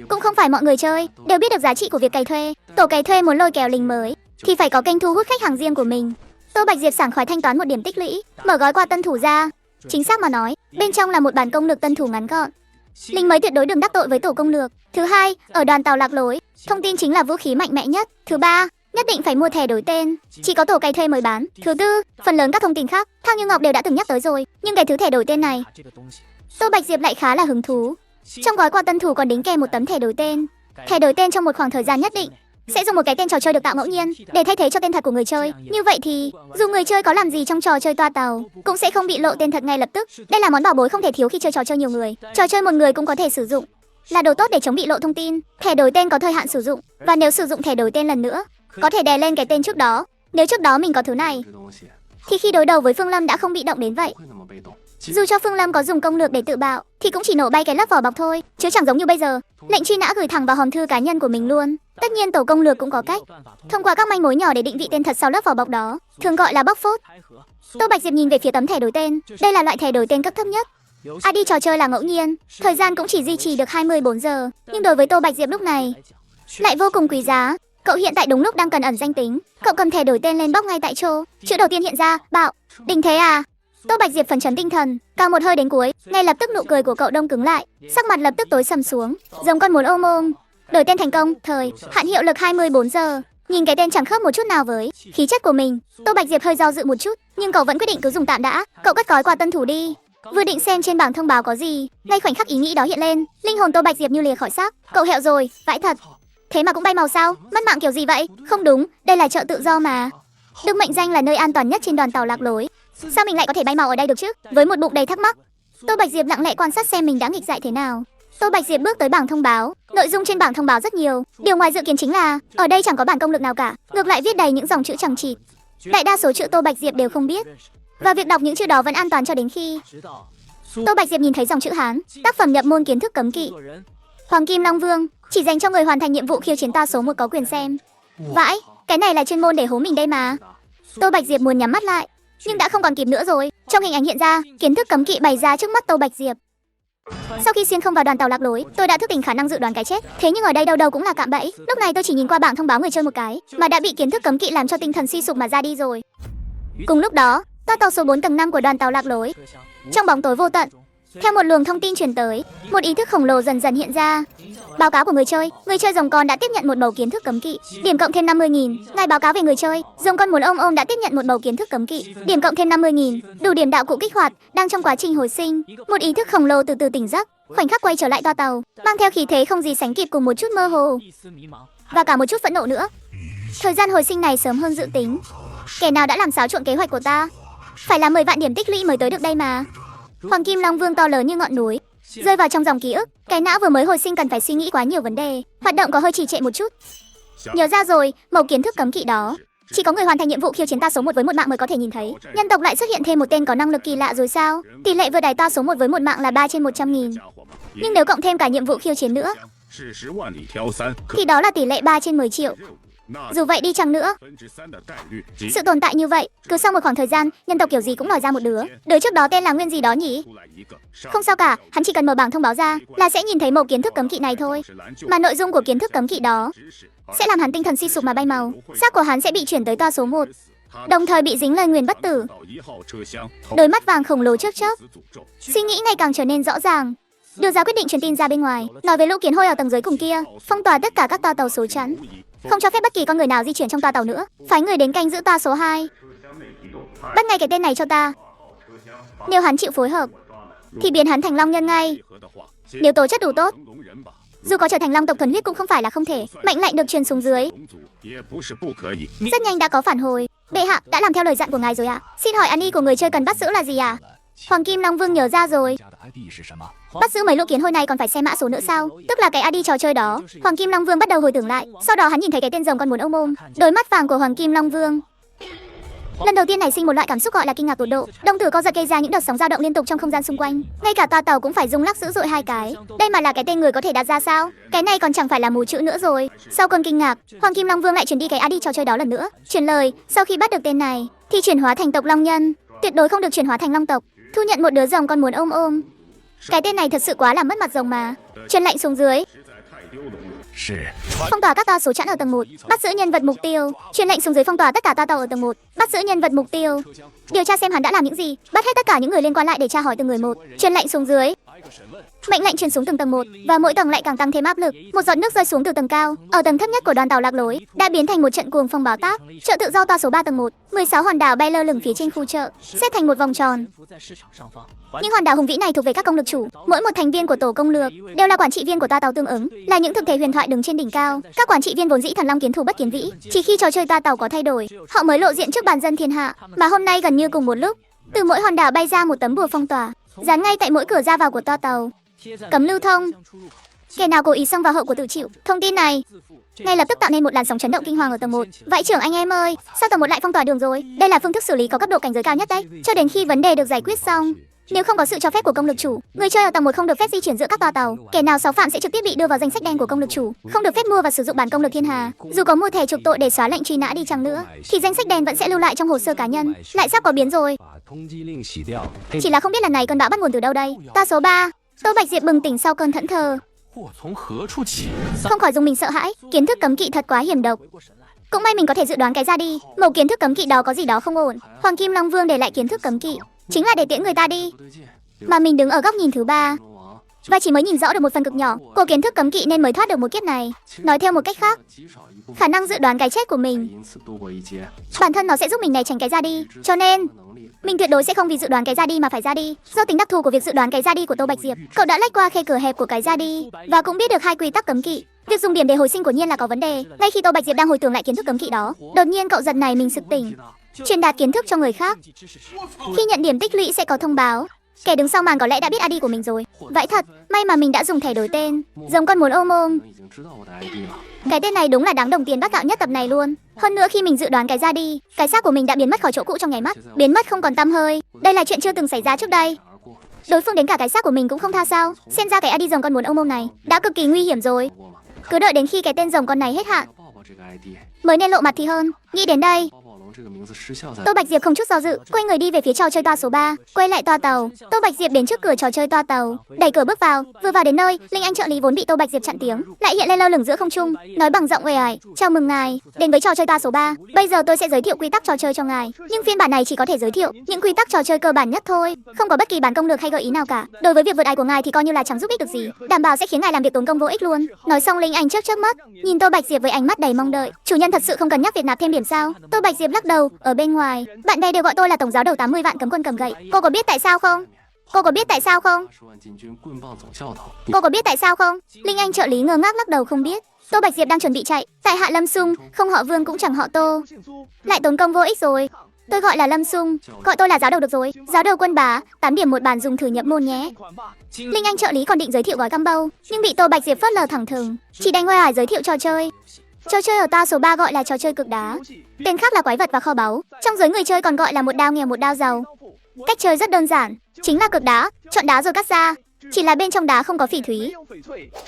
cũng không phải mọi người chơi đều biết được giá trị của việc cày thuê. Tổ cày thuê muốn lôi kéo lính mới thì phải có kênh thu hút khách hàng riêng của mình. Tô Bạch Diệp sảng khoái thanh toán 1 điểm tích lũy, mở gói quà tân thủ ra. Chính xác mà nói, bên trong là một bản công lược tân thủ ngắn gọn. Lính mới tuyệt đối đừng đắc tội với tổ công lược. Thứ hai, ở đoàn tàu lạc lối, thông tin chính là vũ khí mạnh mẽ nhất. Thứ ba, nhất định phải mua thẻ đổi tên, chỉ có tổ cày thuê mới bán. Thứ tư, phần lớn các thông tin khác Thang Như Ngọc đều đã từng nhắc tới rồi, nhưng cái thứ thẻ đổi tên này, Tô Bạch Diệp lại khá là hứng thú. Trong gói quà tân thủ còn đính kèm một tấm thẻ đổi tên. Thẻ đổi tên trong một khoảng thời gian nhất định sẽ dùng một cái tên trò chơi được tạo ngẫu nhiên để thay thế cho tên thật của người chơi. Như vậy thì dù người chơi có làm gì trong trò chơi toa tàu cũng sẽ không bị lộ tên thật ngay lập tức. Đây là món bảo bối không thể thiếu khi chơi trò chơi nhiều người. Trò chơi một người cũng có thể sử dụng, là đồ tốt để chống bị lộ thông tin. Thẻ đổi tên có thời hạn sử dụng, và nếu sử dụng thẻ đổi tên lần nữa có thể đè lên cái tên trước đó. Nếu trước đó mình có thứ này thì khi đối đầu với Phương Lâm đã không bị động đến vậy. Dù cho Phương Lâm có dùng công lược để tự bạo thì cũng chỉ nổ bay cái lớp vỏ bọc thôi, chứ chẳng giống như bây giờ lệnh truy nã gửi thẳng vào hòm thư cá nhân của mình luôn. Tất nhiên tổ công lược cũng có cách thông qua các manh mối nhỏ để định vị tên thật sau lớp vỏ bọc đó, thường gọi là bóc phốt. Tô Bạch Diệp nhìn về phía tấm thẻ đổi tên. Đây là loại thẻ đổi tên cấp thấp nhất. ID trò chơi là ngẫu nhiên, thời gian cũng chỉ duy trì được 24 giờ, nhưng đối với Tô Bạch Diệp lúc này lại vô cùng quý giá. Cậu hiện tại đúng lúc đang cần ẩn danh tính. Cậu cầm thẻ đổi tên lên bóc ngay tại chỗ. Chữ đầu tiên hiện ra, bạo. Đỉnh thế à? Tô Bạch Diệp phấn chấn tinh thần, cao một hơi đến cuối, ngay lập tức nụ cười của cậu đông cứng lại, sắc mặt lập tức tối sầm xuống, giống con muốn ôm ôm. Đổi tên thành công, thời hạn hiệu lực 24 giờ. Nhìn cái tên chẳng khớp một chút nào với khí chất của mình, Tô Bạch Diệp hơi do dự một chút, nhưng cậu vẫn quyết định cứ dùng tạm đã. Cậu cất gói quà tân thủ đi, vừa định xem trên bảng thông báo có gì, ngay khoảnh khắc ý nghĩ đó hiện lên, linh hồn Tô Bạch Diệp như lìa khỏi xác. Cậu hẹo rồi, vãi thật. Thế mà cũng bay màu sao? Mất mạng kiểu gì vậy? Không đúng, đây là chợ tự do mà. Được mệnh danh là nơi an toàn nhất trên đoàn tàu lạc lối. Sao mình lại có thể bay màu ở đây được chứ? Với một bụng đầy thắc mắc, Tô Bạch Diệp lặng lẽ quan sát xem mình đã nghịch dại thế nào. Tô Bạch Diệp bước tới bảng thông báo. Nội dung trên bảng thông báo rất nhiều. Điều ngoài dự kiến chính là ở đây chẳng có bản công lực nào cả, ngược lại viết đầy những dòng chữ chằng chịt. Đại đa số chữ Tô Bạch Diệp đều không biết, và việc đọc những chữ đó vẫn an toàn cho đến khi Tô Bạch Diệp nhìn thấy dòng chữ Hán, tác phẩm nhập môn kiến thức cấm kỵ. Hoàng Kim Long Vương, chỉ dành cho người hoàn thành nhiệm vụ khiêu chiến toa số 1 có quyền xem. Vãi, cái này là chuyên môn để hố mình đây mà. Tô Bạch Diệp muốn nhắm mắt lại, nhưng đã không còn kịp nữa rồi. Trong hình ảnh hiện ra, kiến thức cấm kỵ bày ra trước mắt Tô Bạch Diệp. Sau khi xuyên không vào đoàn tàu lạc lối, tôi đã thức tỉnh khả năng dự đoán cái chết. Thế nhưng ở đây đâu đâu cũng là cạm bẫy. Lúc này tôi chỉ nhìn qua bảng thông báo người chơi một cái, mà đã bị kiến thức cấm kỵ làm cho tinh thần suy sụp mà ra đi rồi. Cùng lúc đó, toa tàu số 4 tầng 5 của đoàn tàu lạc lối, trong bóng tối vô tận, theo một luồng thông tin truyền tới, một ý thức khổng lồ dần dần hiện ra. Báo cáo của người chơi rồng con đã tiếp nhận một bầu kiến thức cấm kỵ, điểm cộng thêm 50.000. Ngài báo cáo về người chơi, rồng con muốn ôm đã tiếp nhận một bầu kiến thức cấm kỵ, điểm cộng thêm 50.000. Đủ điểm đạo cụ kích hoạt, đang trong quá trình hồi sinh. Một ý thức khổng lồ từ từ tỉnh giấc, khoảnh khắc quay trở lại toa tàu, mang theo khí thế không gì sánh kịp cùng một chút mơ hồ và cả một chút phẫn nộ nữa. Thời gian hồi sinh này sớm hơn dự tính. Kẻ nào đã làm xáo trộn kế hoạch của ta? Phải là 10 vạn điểm tích lũy mới tới được đây mà. Hoàng Kim Long Vương to lớn như ngọn núi, rơi vào trong dòng ký ức. Cái não vừa mới hồi sinh cần phải suy nghĩ quá nhiều vấn đề, hoạt động có hơi trì trệ một chút. Nhớ ra rồi, mẩu kiến thức cấm kỵ đó chỉ có người hoàn thành nhiệm vụ khiêu chiến ta số 1 với một mạng mới có thể nhìn thấy. Nhân tộc lại xuất hiện thêm một tên có năng lực kỳ lạ rồi sao? Tỷ lệ vừa đài ta số 1 với một mạng là 3 trên 100.000. Nhưng nếu cộng thêm cả nhiệm vụ khiêu chiến nữa thì đó là tỷ lệ 3 trên 10 triệu. Dù vậy đi chăng nữa, sự tồn tại như vậy, cứ sau một khoảng thời gian, nhân tộc kiểu gì cũng lòi ra một đứa. Đứa trước đó tên là Nguyên gì đó nhỉ? Không sao cả, hắn chỉ cần mở bảng thông báo ra là sẽ nhìn thấy mẩu kiến thức cấm kỵ này thôi. Mà nội dung của kiến thức cấm kỵ đó sẽ làm hắn tinh thần suy sụp mà bay màu. Xác của hắn sẽ bị chuyển tới toa số 1, đồng thời bị dính lời nguyền bất tử. Đôi mắt vàng khổng lồ chớp chớp, suy nghĩ ngày càng trở nên rõ ràng, đưa ra quyết định truyền tin ra bên ngoài, nói với lũ kiến hôi ở tầng dưới cùng kia, phong tỏa tất cả các toa tàu số chắn, không cho phép bất kỳ con người nào di chuyển trong toa tàu nữa, phái người đến canh giữ toa số 2. Bắt ngay cái tên này cho ta. Nếu hắn chịu phối hợp thì biến hắn thành long nhân ngay. Nếu tố chất đủ tốt, dù có trở thành long tộc thuần huyết cũng không phải là không thể. Mệnh lệnh được truyền xuống dưới. Rất nhanh đã có phản hồi. Bệ hạ đã làm theo lời dặn của ngài rồi ạ. Xin hỏi ID của người chơi cần bắt giữ là gì ạ? Hoàng Kim Long Vương nhớ ra rồi. Bắt giữ mấy lũ kiến hôi này còn phải xem mã số nữa sao? Tức là cái ID trò chơi đó. Hoàng Kim Long Vương bắt đầu hồi tưởng lại. Sau đó hắn nhìn thấy cái tên rồng còn muốn ôm. Đôi mắt vàng của Hoàng Kim Long Vương lần đầu tiên nảy sinh một loại cảm xúc gọi là kinh ngạc tột độ. Đồng tử co giật gây ra những đợt sóng dao động liên tục trong không gian xung quanh. Ngay cả toa tàu cũng phải rung lắc dữ dội hai cái. Đây mà là cái tên người có thể đặt ra sao? Cái này còn chẳng phải là mù chữ nữa rồi. Sau cơn kinh ngạc, Hoàng Kim Long Vương lại chuyển đi cái ID trò chơi đó lần nữa. Chuyển lời, sau khi bắt được tên này thì chuyển hóa thành tộc long nhân, tuyệt đối không được chuyển hóa thành long tộc. Thu nhận một đứa rồng còn muốn ôm. Cái tên này thật sự quá làm mất mặt rồng mà. Truyền lệnh xuống dưới. Phong tỏa các toa số chẵn ở tầng 1, bắt giữ nhân vật mục tiêu. Truyền lệnh xuống dưới phong tỏa tất cả toa tàu ở tầng 1, bắt giữ nhân vật mục tiêu. Điều tra xem hắn đã làm những gì, bắt hết tất cả những người liên quan lại để tra hỏi từng người một. Truyền lệnh xuống dưới. Mệnh lệnh truyền xuống từng tầng 1 và mỗi tầng lại càng tăng thêm áp lực. Một giọt nước rơi xuống từ tầng cao, ở tầng thấp nhất của đoàn tàu lạc lối, đã biến thành một trận cuồng phong bão táp. Chợ tự do toa số 3 tầng 1, 16 hòn đảo bay lơ lửng phía trên khu chợ, xếp thành một vòng tròn. Những hòn đảo hùng vĩ này thuộc về các công lược chủ, mỗi một thành viên của tổ công lược đều là quản trị viên của toa tàu tương ứng, là những thực thể huyền thoại đứng trên đỉnh cao. Các quản trị viên vốn dĩ thần long kiến thủ bất kiến vĩ, chỉ khi trò chơi toa tàu có thay đổi, họ mới lộ diện trước bàn dân thiên hạ. Mà hôm nay gần như cùng một lúc, từ mỗi hòn đảo bay ra một tấm bùa phong tỏa, dán ngay tại mỗi cửa ra vào của toa tàu. Cấm lưu thông. Kẻ nào cố ý xông vào hậu của tự chịu. Thông tin này ngay lập tức tạo nên một làn sóng chấn động kinh hoàng ở tầng 1. Vãi trưởng anh em ơi, sao tầng 1 lại phong tỏa đường rồi? Đây là phương thức xử lý có cấp độ cảnh giới cao nhất đấy, cho đến khi vấn đề được giải quyết xong. Nếu không có sự cho phép của công lực chủ, người chơi ở tầng 1 không được phép di chuyển giữa các toa tàu. Kẻ nào xáo phạm sẽ trực tiếp bị đưa vào danh sách đen của công lực chủ, không được phép mua và sử dụng bản công lực thiên hà. Dù có mua thẻ chuộc tội để xóa lệnh truy nã đi chăng nữa, thì danh sách đen vẫn sẽ lưu lại trong hồ sơ cá nhân. Lại sắp có biến rồi. Chỉ là không biết lần này cơn bão bắt nguồn từ đâu đây. Toa số 3. Tô Bạch Diệp bừng tỉnh sau cơn thẫn thờ, không khỏi dùng mình sợ hãi. Kiến thức cấm kỵ thật quá hiểm độc. Cũng may mình có thể dự đoán cái ra đi. Mẩu kiến thức cấm kỵ đó có gì đó không ổn. Hoàng Kim Long Vương để lại kiến thức cấm kỵ chính là để tiễn người ta đi, mà mình đứng ở góc nhìn thứ 3 và chỉ mới nhìn rõ được một phần cực nhỏ của kiến thức cấm kỵ nên mới thoát được một kiếp này. Nói theo một cách khác, khả năng dự đoán cái chết của mình, bản thân nó sẽ giúp mình né tránh cái ra đi. Cho nên mình tuyệt đối sẽ không vì dự đoán cái ra đi mà phải ra đi. Do tính đặc thù của việc dự đoán cái ra đi của Tô Bạch Diệp, cậu đã lách qua khe cửa hẹp của cái ra đi và cũng biết được 2 quy tắc cấm kỵ. Việc dùng điểm để hồi sinh của nhiên là có vấn đề. Ngay khi Tô Bạch Diệp đang hồi tưởng lại kiến thức cấm kỵ đó, đột nhiên cậu giật này mình sực tỉnh, truyền đạt kiến thức cho người khác. Khi nhận điểm tích lũy sẽ có thông báo. Kẻ đứng sau màn có lẽ đã biết ID của mình rồi. Vậy thật, may mà mình đã dùng thẻ đổi tên. Giống con muốn ôm. Cái tên này đúng là đáng đồng tiền bát gạo nhất tập này luôn. Hơn nữa khi mình dự đoán cái ra đi, cái xác của mình đã biến mất khỏi chỗ cũ trong nháy mắt, biến mất không còn tăm hơi. Đây là chuyện chưa từng xảy ra trước đây. Đối phương đến cả cái xác của mình cũng không tha sao? Xem ra cái ID rồng con muốn ôm này đã cực kỳ nguy hiểm rồi. Cứ đợi đến khi cái tên rồng con này hết hạn mới nên lộ mặt thì hơn. Nghĩ đến đây, Tô Bạch Diệp không chút do dự, quay người đi về phía trò chơi toa số 3, quay lại toa tàu. Tô Bạch Diệp đến trước cửa trò chơi toa tàu, đẩy cửa bước vào. Vừa vào đến nơi, Linh Anh trợ lý vốn bị Tô Bạch Diệp chặn tiếng, lại hiện lên lơ lửng giữa không trung, nói bằng giọng uể oải: "Chào mừng ngài đến với trò chơi toa số 3. Bây giờ tôi sẽ giới thiệu quy tắc trò chơi cho ngài, nhưng phiên bản này chỉ có thể giới thiệu những quy tắc trò chơi cơ bản nhất thôi, không có bất kỳ bản công lược hay gợi ý nào cả. Đối với việc vượt ải của ngài thì coi như là chẳng giúp ích được gì, đảm bảo sẽ khiến ngài làm việc tốn công vô ích luôn." Nói xong, Linh Anh chớp mắt, nhìn Tô Bạch Diệp với ánh mắt đầy mong đợi. "Chủ nhân thật sự không cần nhắc việc nạp thêm điểm sao?" Tô Bạch Diệp lắc đầu. "Ở bên ngoài, bạn bè đều gọi tôi là tổng giáo đầu 80 vạn cấm quân cầm gậy. Cô có biết tại sao không? Cô có biết tại sao không? Cô có biết tại sao không?" Linh Anh trợ lý ngơ ngác lắc đầu không biết. Tô Bạch Diệp đang chuẩn bị chạy, tại hạ Lâm Sung, không họ Vương cũng chẳng họ Tô. Lại tốn công vô ích rồi. Tôi gọi là Lâm Sung, gọi tôi là giáo đầu được rồi. Giáo đầu quân bá, 8 điểm một bàn dùng thử nhập môn nhé. Linh Anh trợ lý còn định giới thiệu gói combo, nhưng bị Tô Bạch Diệp phớt lờ thẳng thừng, chỉ đành ngoe ải giới thiệu trò chơi. Trò chơi ở toa số 3 gọi là trò chơi cực đá, tên khác là quái vật và kho báu. Trong giới người chơi còn gọi là một đao nghèo một đao giàu. Cách chơi rất đơn giản, chính là cực đá, chọn đá rồi cắt ra. Chỉ là bên trong đá không có phỉ thúy,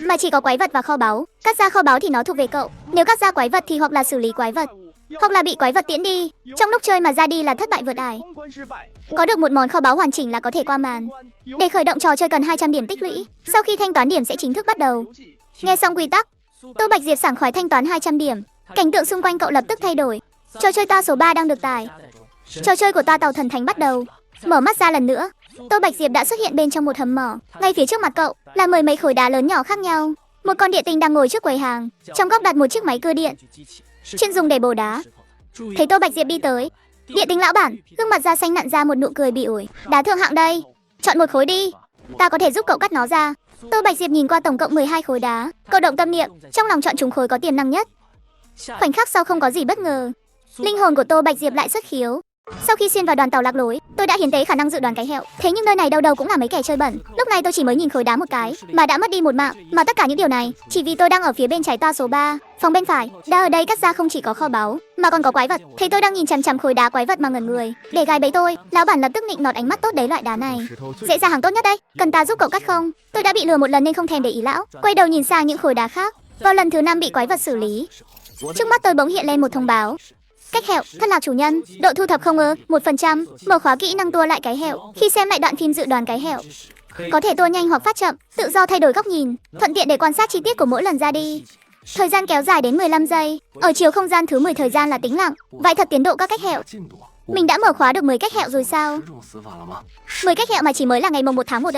mà chỉ có quái vật và kho báu. Cắt ra kho báu thì nó thuộc về cậu. Nếu cắt ra quái vật thì hoặc là xử lý quái vật, hoặc là bị quái vật tiễn đi. Trong lúc chơi mà ra đi là thất bại vượt ải. Có được một món kho báu hoàn chỉnh là có thể qua màn. Để khởi động trò chơi cần 200 điểm tích lũy. Sau khi thanh toán điểm sẽ chính thức bắt đầu. Nghe xong quy tắc, Tô Bạch Diệp sảng khoái thanh toán 200 điểm. Cảnh tượng xung quanh cậu lập tức thay đổi. Trò chơi toa số 3 đang được tải. Trò chơi của toa tàu thần thánh bắt đầu. Mở mắt ra lần nữa, Tô Bạch Diệp đã xuất hiện bên trong một hầm mỏ. Ngay phía trước mặt cậu là mười mấy khối đá lớn nhỏ khác nhau. Một con địa tinh đang ngồi trước quầy hàng, trong góc đặt một chiếc máy cưa điện, chuyên dùng để bổ đá. Thấy Tô Bạch Diệp đi tới, địa tinh lão bản gương mặt da xanh nặn ra một nụ cười bị ổi. "Đá thượng hạng đây, chọn một khối đi, ta có thể giúp cậu cắt nó ra." Tô Bạch Diệp nhìn qua tổng cộng 12 khối đá, cậu động tâm niệm, trong lòng chọn trúng khối có tiềm năng nhất. Khoảnh khắc sau không có gì bất ngờ, linh hồn của Tô Bạch Diệp lại xuất khiếu. Sau khi xuyên vào đoàn tàu lạc lối, tôi đã hiến tế khả năng dự đoán cái hẹo. Thế nhưng nơi này đâu đâu cũng là mấy kẻ chơi bẩn. Lúc này tôi chỉ mới nhìn khối đá một cái mà đã mất đi một mạng. Mà tất cả những điều này chỉ vì tôi đang ở phía bên trái toa số 3, phòng bên phải. Đá ở đây cắt ra không chỉ có kho báu mà còn có quái vật. Thấy tôi đang nhìn chằm chằm khối đá quái vật mà ngẩn người. Để gài bẫy tôi, lão bản lập tức nịnh nọt ánh mắt tốt đấy: "Loại đá này dễ ra hàng tốt nhất đấy, cần ta giúp cậu cắt không?" Tôi đã bị lừa một lần nên không thèm để ý lão, quay đầu nhìn sang những khối đá khác. Vào lần thứ 5 bị quái vật xử lý, trước mắt tôi bỗng hiện lên một thông báo: "Cách hẹo, thất lạc chủ nhân, độ thu thập không 1%, mở khóa kỹ năng tua lại cái hẹo. Khi xem lại đoạn phim dự đoán cái hẹo, có thể tua nhanh hoặc phát chậm, tự do thay đổi góc nhìn, thuận tiện để quan sát chi tiết của mỗi lần ra đi. Thời gian kéo dài đến 15 giây. Ở chiều không gian thứ 10 thời gian là tĩnh lặng." Vậy thật tiến độ các cách hẹo. Mình đã mở khóa được 10 cách hẹo rồi sao? 10 cách hẹo mà chỉ mới là ngày mùng 1 tháng 1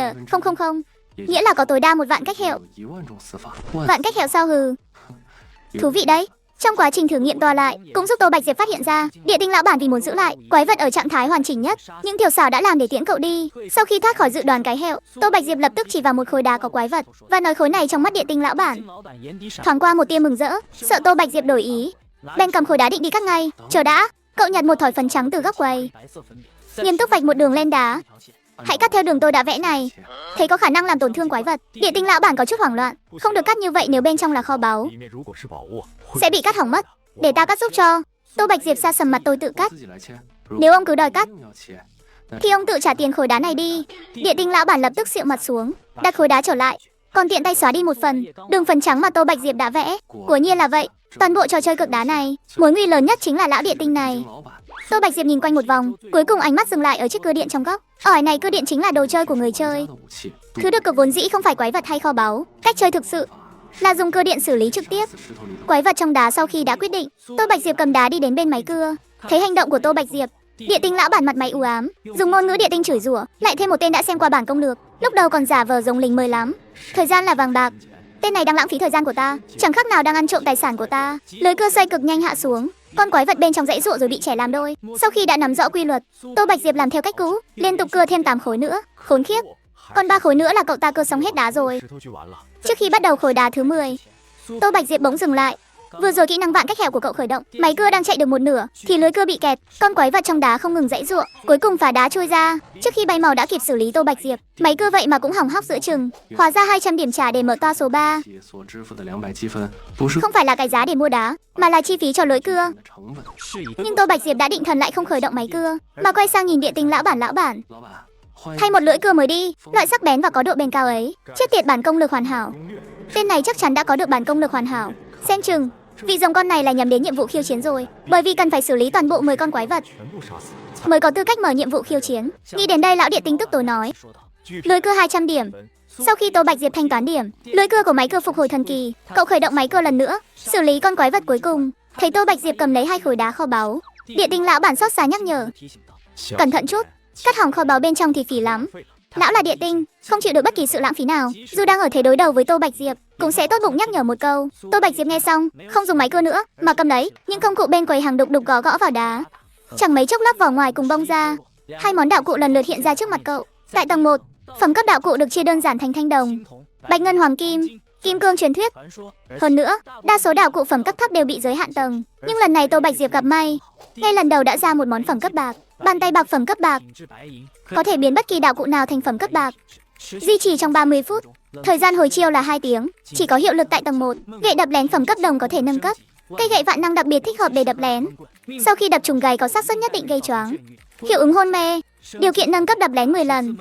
không. Nghĩa là có tối đa 1 vạn cách hẹo. Vạn cách hẹo sao hừ? Thú vị đấy. Trong quá trình thử nghiệm toa lại, cũng giúp Tô Bạch Diệp phát hiện ra, địa tinh lão bản vì muốn giữ lại quái vật ở trạng thái hoàn chỉnh nhất, những tiểu xảo đã làm để tiễn cậu đi. Sau khi thoát khỏi dự đoán cái hẹo, Tô Bạch Diệp lập tức chỉ vào một khối đá có quái vật và nói khối này trong mắt địa tinh lão bản. Thoáng qua một tia mừng rỡ, sợ Tô Bạch Diệp đổi ý, bèn cầm khối đá định đi cắt ngay. "Chờ đã." Cậu nhặt một thỏi phấn trắng từ góc quầy, nghiêm túc vạch một đường lên đá. "Hãy cắt theo đường tôi đã vẽ này." Thấy có khả năng làm tổn thương quái vật, địa tinh lão bản có chút hoảng loạn. Không được cắt như vậy, nếu bên trong là kho báu sẽ bị cắt hỏng mất. "Để ta cắt giúp cho." Tô Bạch Diệp sa sầm mặt: "Tôi tự cắt." "Nếu ông cứ đòi cắt thì ông tự trả tiền khối đá này đi." Địa tinh lão bản lập tức xịu mặt xuống, đặt khối đá trở lại, còn tiện tay xóa đi một phần đường phấn trắng mà Tô Bạch Diệp đã vẽ. Quả nhiên là vậy. Toàn bộ trò chơi cực đá này, mối nguy lớn nhất chính là lão địa tinh này. Tô Bạch Diệp nhìn quanh một vòng, cuối cùng ánh mắt dừng lại ở chiếc cưa điện trong góc. Ở này cưa điện chính là đồ chơi của người chơi. Thứ được cực vốn dĩ không phải quái vật hay kho báu. Cách chơi thực sự là dùng cưa điện xử lý trực tiếp quái vật trong đá. Sau khi đã quyết định, Tô Bạch Diệp cầm đá đi đến bên máy cưa. Thấy hành động của Tô Bạch Diệp, địa tinh lão bản mặt mày u ám, dùng ngôn ngữ địa tinh chửi rủa. Lại thêm một tên đã xem qua bản công lược, lúc đầu còn giả vờ giống lính mới lắm. "Thời gian là vàng bạc, tên này đang lãng phí thời gian của ta, chẳng khác nào đang ăn trộm tài sản của ta." Lưới cưa xoay cực nhanh hạ xuống, con quái vật bên trong giãy giụa rồi bị chẻ làm đôi. Sau khi đã nắm rõ quy luật, Tô Bạch Diệp làm theo cách cũ, liên tục cưa thêm 8 khối nữa. Khốn khiếp, còn 3 khối nữa là cậu ta cưa xong hết đá rồi. Trước khi bắt đầu khối đá thứ 10, Tô Bạch Diệp bỗng dừng lại. Vừa rồi kỹ năng vạn cách hẹo của cậu khởi động, máy cưa đang chạy được một nửa thì lưới cưa bị kẹt, con quái vật trong đá không ngừng giãy giụa, cuối cùng phá đá trôi ra. Trước khi bay màu đã kịp xử lý Tô Bạch Diệp, máy cưa vậy mà cũng hỏng hóc giữa chừng. Hóa ra 200 điểm trả để mở toa số 3 không phải là cái giá để mua đá, mà là chi phí cho lưới cưa. Nhưng Tô Bạch Diệp đã định thần lại, không khởi động máy cưa mà quay sang nhìn địa tinh lão bản. "Thay một lưỡi cưa mới đi, loại sắc bén và có độ bền cao ấy. Chết tiệt, bản công lược hoàn hảo." Tên này chắc chắn đã có được bản công lược hoàn hảo, xem chừng Vị rồng con này là nhắm đến nhiệm vụ khiêu chiến rồi, bởi vì cần phải xử lý toàn bộ 10 con quái vật mới có tư cách mở nhiệm vụ khiêu chiến. Nghĩ đến đây, lão địa tinh tức tối nói. Lưới cưa 200 điểm. Sau khi Tô Bạch Diệp thanh toán điểm, lưới cưa của máy cưa phục hồi thần kỳ, cậu khởi động máy cưa lần nữa, xử lý con quái vật cuối cùng. Thấy Tô Bạch Diệp cầm lấy 2 khối đá kho báu, địa tinh lão bản xót xa nhắc nhở. Cẩn thận chút, cắt hỏng kho báu bên trong thì phí lắm. Lão là địa tinh, không chịu được bất kỳ sự lãng phí nào. Dù đang ở thế đối đầu với Tô Bạch Diệp, cũng sẽ tốt bụng nhắc nhở một câu. Tô Bạch Diệp nghe xong, không dùng máy cưa nữa, mà cầm lấy những công cụ bên quầy hàng đục đục gõ gõ vào đá. Chẳng mấy chốc lát vỏ ngoài cùng bong ra. 2 món đạo cụ lần lượt hiện ra trước mặt cậu. Tại tầng 1, phẩm cấp đạo cụ được chia đơn giản thành thanh đồng, bạch ngân, hoàng kim, kim cương truyền thuyết. Hơn nữa, đa số đạo cụ phẩm cấp thấp đều bị giới hạn tầng. Nhưng lần này Tô Bạch Diệp gặp may, ngay lần đầu đã ra một món phẩm cấp bạc, bàn tay bạc phẩm cấp bạc, có thể biến bất kỳ đạo cụ nào thành phẩm cấp bạc. Duy trì trong 30 phút. Thời gian hồi chiêu là 2 tiếng, chỉ có hiệu lực tại tầng 1. Gậy đập lén phẩm cấp đồng có thể nâng cấp. Cây gậy vạn năng đặc biệt thích hợp để đập lén. Sau khi đập trúng gáy có xác suất nhất định gây choáng. Hiệu ứng hôn mê. Điều kiện nâng cấp đập lén 10 lần.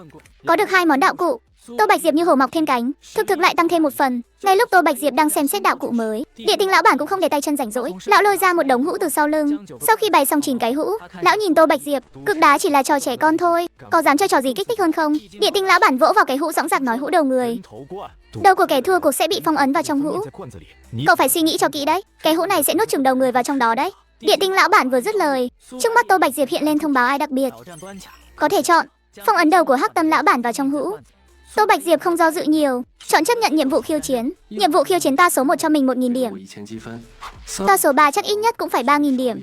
Có được 2 món đạo cụ, Tô Bạch Diệp như hổ mọc thêm cánh, thực lại tăng thêm một phần. Ngay lúc Tô Bạch Diệp đang xem xét đạo cụ mới, địa tinh lão bản cũng không để tay chân rảnh rỗi, lão lôi ra một đống hũ từ sau lưng. Sau khi bày xong 9 cái hũ, lão nhìn Tô Bạch Diệp, cực đá chỉ là trò trẻ con thôi, có dám chơi trò gì kích thích hơn không? Địa tinh lão bản vỗ vào cái hũ dõng dạc nói hũ đầu người. Đầu của kẻ thua cuộc sẽ bị phong ấn vào trong hũ. Cậu phải suy nghĩ cho kỹ đấy, cái hũ này sẽ nuốt chửng đầu người vào trong đó đấy. Địa tinh lão bản vừa dứt lời, trước mắt Tô Bạch Diệp hiện lên thông báo ai đặc biệt. Có thể chọn phong ấn đầu của Hắc Tâm lão bản vào trong hũ. Tô Bạch Diệp không do dự nhiều, chọn chấp nhận nhiệm vụ khiêu chiến. Nhiệm vụ khiêu chiến ta số 1 cho mình 1.000 điểm. Ta số 3 chắc ít nhất cũng phải 3.000 điểm.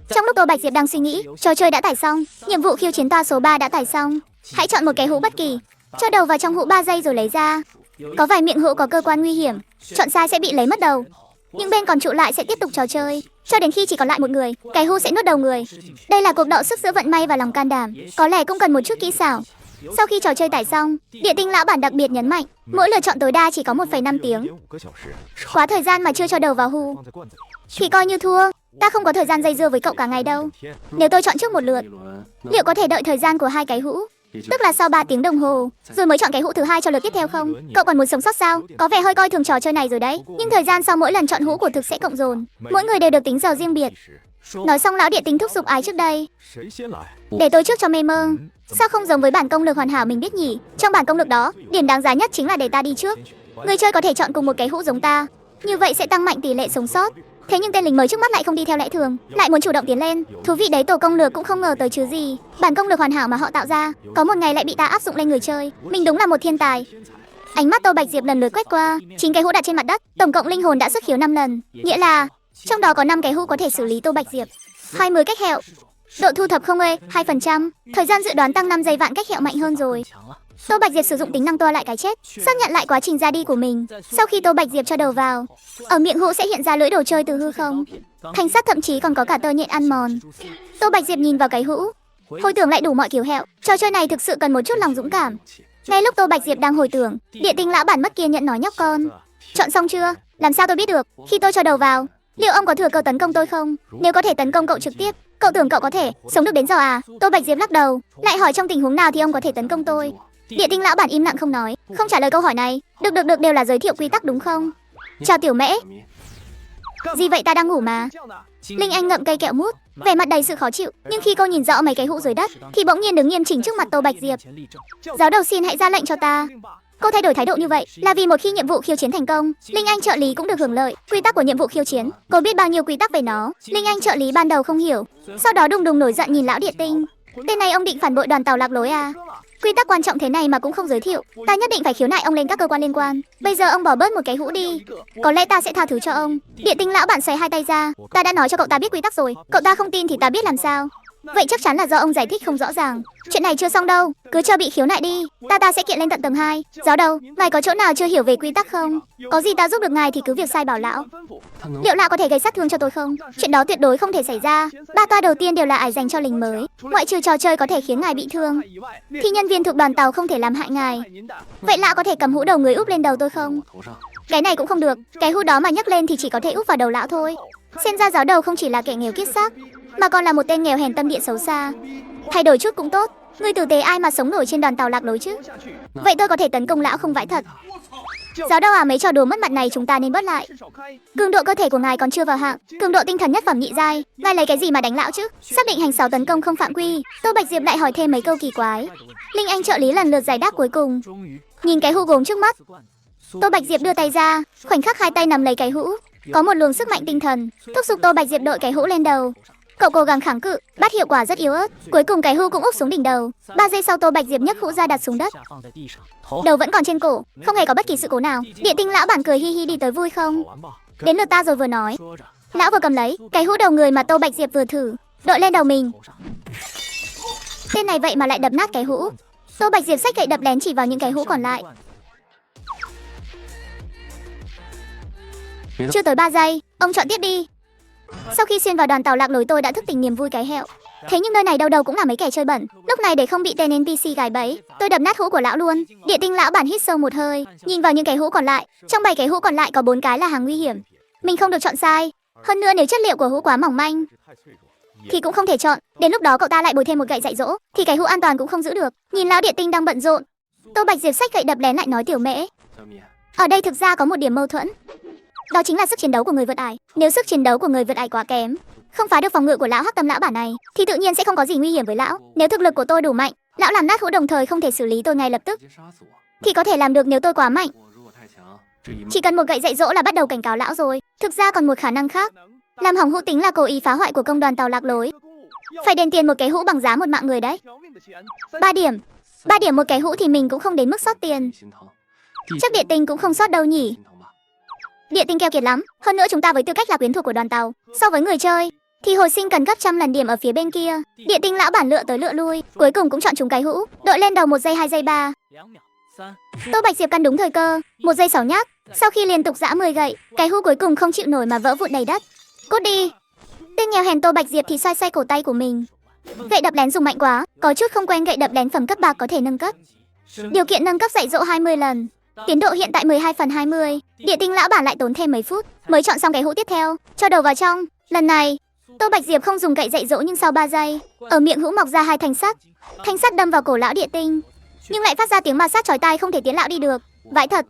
Trong lúc Tô Bạch Diệp đang suy nghĩ, trò chơi đã tải xong, nhiệm vụ khiêu chiến ta số 3 đã tải xong. Hãy chọn một cái hũ bất kỳ, cho đầu vào trong hũ 3 giây rồi lấy ra. Có vài miệng hũ có cơ quan nguy hiểm, chọn sai sẽ bị lấy mất đầu. Những bên còn trụ lại sẽ tiếp tục trò chơi, cho đến khi chỉ còn lại một người, cái hũ sẽ nuốt đầu người. Đây là cuộc đọ sức giữa vận may và lòng can đảm, có lẽ cũng cần một chút kỹ xảo. Sau khi trò chơi tải xong, địa tinh lão bản đặc biệt nhấn mạnh, mỗi lượt chọn tối đa chỉ có 1,5 tiếng. Quá thời gian mà chưa cho đầu vào hũ thì coi như thua. Ta không có thời gian dây dưa với cậu cả ngày đâu. Nếu tôi chọn trước một lượt, liệu có thể đợi thời gian của 2 cái hũ, tức là sau 3 tiếng đồng hồ, rồi mới chọn cái hũ thứ 2 cho lượt tiếp theo không? Cậu còn muốn sống sót sao? Có vẻ hơi coi thường trò chơi này rồi đấy. Nhưng thời gian sau mỗi lần chọn hũ của thực sẽ cộng dồn, mỗi người đều được tính giờ riêng biệt. Nói xong lão địa tính thúc giục ai trước đây. Để tôi trước cho mê mơ. Sao không giống với bản công lược hoàn hảo mình biết nhỉ? Trong bản công lược đó, điểm đáng giá nhất chính là để ta đi trước. Người chơi có thể chọn cùng một cái hũ giống ta, như vậy sẽ tăng mạnh tỷ lệ sống sót. Thế nhưng tên lính mới trước mắt lại không đi theo lẽ thường, lại muốn chủ động tiến lên. Thú vị đấy, tổ công lược cũng không ngờ tới chứ gì. Bản công lược hoàn hảo mà họ tạo ra, có một ngày lại bị ta áp dụng lên người chơi. Mình đúng là một thiên tài. Ánh mắt Tô Bạch Diệp lần lượt quét qua 9 cái hũ đặt trên mặt đất, tổng cộng linh hồn đã xuất khiếu 5 lần, nghĩa là trong đó có 5 cái hũ có thể xử lý Tô Bạch Diệp. 20 cách hẹo. Độ thu thập không 2%. Thời gian dự đoán tăng 5 giây, vạn cách hẹo mạnh hơn rồi. Tô Bạch Diệp sử dụng tính năng tua lại cái chết, xác nhận lại quá trình ra đi của mình. Sau khi Tô Bạch Diệp cho đầu vào, ở miệng hũ sẽ hiện ra lưỡi đồ chơi từ hư không, thanh sắt, thậm chí còn có cả tơ nhện ăn mòn. Tô Bạch Diệp nhìn vào cái hũ, hồi tưởng lại đủ mọi kiểu hẹo. Trò chơi này thực sự cần một chút lòng dũng cảm. Ngay lúc Tô Bạch Diệp đang hồi tưởng, địa tinh lão bản mất kiên nhẫn nói, nhóc con, chọn xong chưa? Làm sao tôi biết được? Khi tôi cho đầu vào, liệu ông có thừa cơ tấn công tôi không? Nếu có thể tấn công cậu trực tiếp, cậu tưởng cậu có thể sống được đến giờ à? Tô Bạch Diệp lắc đầu, lại hỏi trong tình huống nào thì ông có thể tấn công tôi? Địa tinh lão bản im lặng không nói, không trả lời câu hỏi này. Được, đều là giới thiệu quy tắc đúng không? Chào tiểu mễ. Gì vậy, ta đang ngủ mà. Linh Anh ngậm cây kẹo mút, vẻ mặt đầy sự khó chịu. Nhưng khi cô nhìn rõ mấy cái hũ dưới đất, thì bỗng nhiên đứng nghiêm chỉnh trước mặt Tô Bạch Diệp. Giáo đầu xin hãy ra lệnh cho ta. Cô thay đổi thái độ như vậy là vì một khi nhiệm vụ khiêu chiến thành công, Linh Anh trợ lý cũng được hưởng lợi. Quy tắc của nhiệm vụ khiêu chiến, cô biết bao nhiêu quy tắc về nó. Linh Anh trợ lý ban đầu không hiểu, sau đó đùng đùng nổi giận nhìn lão địa tinh. Tên này ông định phản bội đoàn tàu lạc lối à? Quy tắc quan trọng thế này mà cũng không giới thiệu, ta nhất định phải khiếu nại ông lên các cơ quan liên quan. Bây giờ ông bỏ bớt một cái hũ đi, có lẽ ta sẽ tha thứ cho ông. Địa tinh lão bản xoay hai tay ra, ta đã nói cho cậu ta biết quy tắc rồi, cậu ta không tin thì ta biết làm sao. Vậy chắc chắn là do ông giải thích không rõ ràng. Chuyện này chưa xong đâu, cứ cho bị khiếu nại đi, ta sẽ kiện lên tận tầng 2. Giáo đầu, ngài có chỗ nào chưa hiểu về quy tắc không? Có gì ta giúp được ngài thì cứ việc sai bảo lão. Liệu lão có thể gây sát thương cho tôi không? Chuyện đó tuyệt đối không thể xảy ra. 3 toa đầu tiên đều là ải dành cho lính mới, ngoại trừ trò chơi có thể khiến ngài bị thương, thì nhân viên thuộc đoàn tàu không thể làm hại ngài. Vậy lão có thể cầm hũ đầu người úp lên đầu tôi không? Cái này cũng không được, cái hũ đó mà nhấc lên thì chỉ có thể úp vào đầu lão thôi. Xem ra giáo đầu không chỉ là kẻ nghèo kiết xác, mà còn là một tên nghèo hèn tâm địa xấu xa. Thay đổi chút cũng tốt, người tử tế ai mà sống nổi trên đoàn tàu lạc lối chứ. Vậy tôi có thể tấn công lão không vãi thật? Giáo đầu à, mấy trò đùa mất mặt này chúng ta nên bớt lại. Cường độ cơ thể của ngài còn chưa vào hạng, cường độ tinh thần nhất phẩm nhị giai, ngài lấy cái gì mà đánh lão chứ? Xác định hành 6 tấn công không phạm quy, Tô Bạch Diệp lại hỏi thêm mấy câu kỳ quái. Linh Anh trợ lý lần lượt giải đáp cuối cùng. Nhìn cái hũ gốm trước mắt, Tô Bạch Diệp đưa tay ra, khoảnh khắc hai tay nắm lấy cái hũ, có một luồng sức mạnh tinh thần thúc giục Tô Bạch Diệp đội cái hũ lên đầu. Cậu cố gắng kháng cự, bắt hiệu quả rất yếu ớt. Cuối cùng cái hũ cũng úp xuống đỉnh đầu. 3 giây sau Tô Bạch Diệp nhấc hũ ra đặt xuống đất. Đầu vẫn còn trên cổ, không hề có bất kỳ sự cố nào. Địa tinh lão bản cười hi hi đi tới vui không? Đến lượt ta rồi vừa nói. Lão vừa cầm lấy cái hũ đầu người mà Tô Bạch Diệp vừa thử, đội lên đầu mình. Tên này vậy mà lại đập nát cái hũ. Tô Bạch Diệp xách gậy đập lén chỉ vào những cái hũ còn lại. Chưa tới 3 giây, ông chọn tiếp đi. Sau khi xuyên vào đoàn tàu lạc lối tôi đã thức tỉnh niềm vui cái hẹo. Thế nhưng nơi này đâu đâu cũng là mấy kẻ chơi bẩn. Lúc này để không bị tên NPC gài bẫy, tôi đập nát hũ của lão luôn. Địa tinh lão bản hít sâu một hơi, nhìn vào những cái hũ còn lại. Trong 7 cái hũ còn lại có 4 cái là hàng nguy hiểm. Mình không được chọn sai. Hơn nữa nếu chất liệu của hũ quá mỏng manh thì cũng không thể chọn. Đến lúc đó cậu ta lại bồi thêm một gậy dạy dỗ thì cái hũ an toàn cũng không giữ được. Nhìn lão địa tinh đang bận rộn, Tô Bạch Diệp xách gậy đập lén lại nói tiểu mễ. Ở đây thực ra có một điểm mâu thuẫn. Đó chính là sức chiến đấu của người vượt ải. Nếu sức chiến đấu của người vượt ải quá kém, không phá được phòng ngự của lão hắc tâm lão bản này, thì tự nhiên sẽ không có gì nguy hiểm với lão. Nếu thực lực của tôi đủ mạnh, lão làm nát hũ đồng thời không thể xử lý tôi ngay lập tức, thì có thể làm được nếu tôi quá mạnh. Chỉ cần một gậy dạy dỗ là bắt đầu cảnh cáo lão rồi. Thực ra còn một khả năng khác. Làm hỏng hũ tính là cố ý phá hoại của công đoàn tàu lạc lối. Phải đền tiền một cái hũ bằng giá một mạng người đấy. 3 điểm. 3 điểm một cái hũ thì mình cũng không đến mức sót tiền. Chắc địa tinh cũng không sót đâu nhỉ. Địa tinh keo kiệt lắm. Hơn nữa chúng ta với tư cách là quyến thuộc của đoàn tàu, so với người chơi thì hồi sinh cần gấp trăm lần điểm ở phía bên kia. Địa tinh lão bản lựa tới lựa lui, cuối cùng cũng chọn chúng cái hũ, đội lên đầu 1 giây 2 giây 3. Tô Bạch Diệp căn đúng thời cơ, 1 giây 6 nhát. Sau khi liên tục giã 10 gậy, cái hũ cuối cùng không chịu nổi mà vỡ vụn đầy đất. Cút đi. Tên nghèo hèn Tô Bạch Diệp thì xoay xoay cổ tay của mình. Gậy đập lén dùng mạnh quá, có chút không quen. Gậy đập lén phẩm cấp 3 có thể nâng cấp. Điều kiện nâng cấp dạy dỗ 20 lần. Tiến độ hiện tại 12/20. Địa tinh lão bản lại tốn thêm mấy phút mới chọn xong cái hũ tiếp theo, cho đầu vào trong. Lần này Tô Bạch Diệp không dùng gậy dạy dỗ, nhưng sau 3 giây, ở miệng hũ mọc ra 2 thanh sắt. Thanh sắt đâm vào cổ lão địa tinh, nhưng lại phát ra tiếng ma sát chói tai, không thể tiến lão đi được. Vãi thật.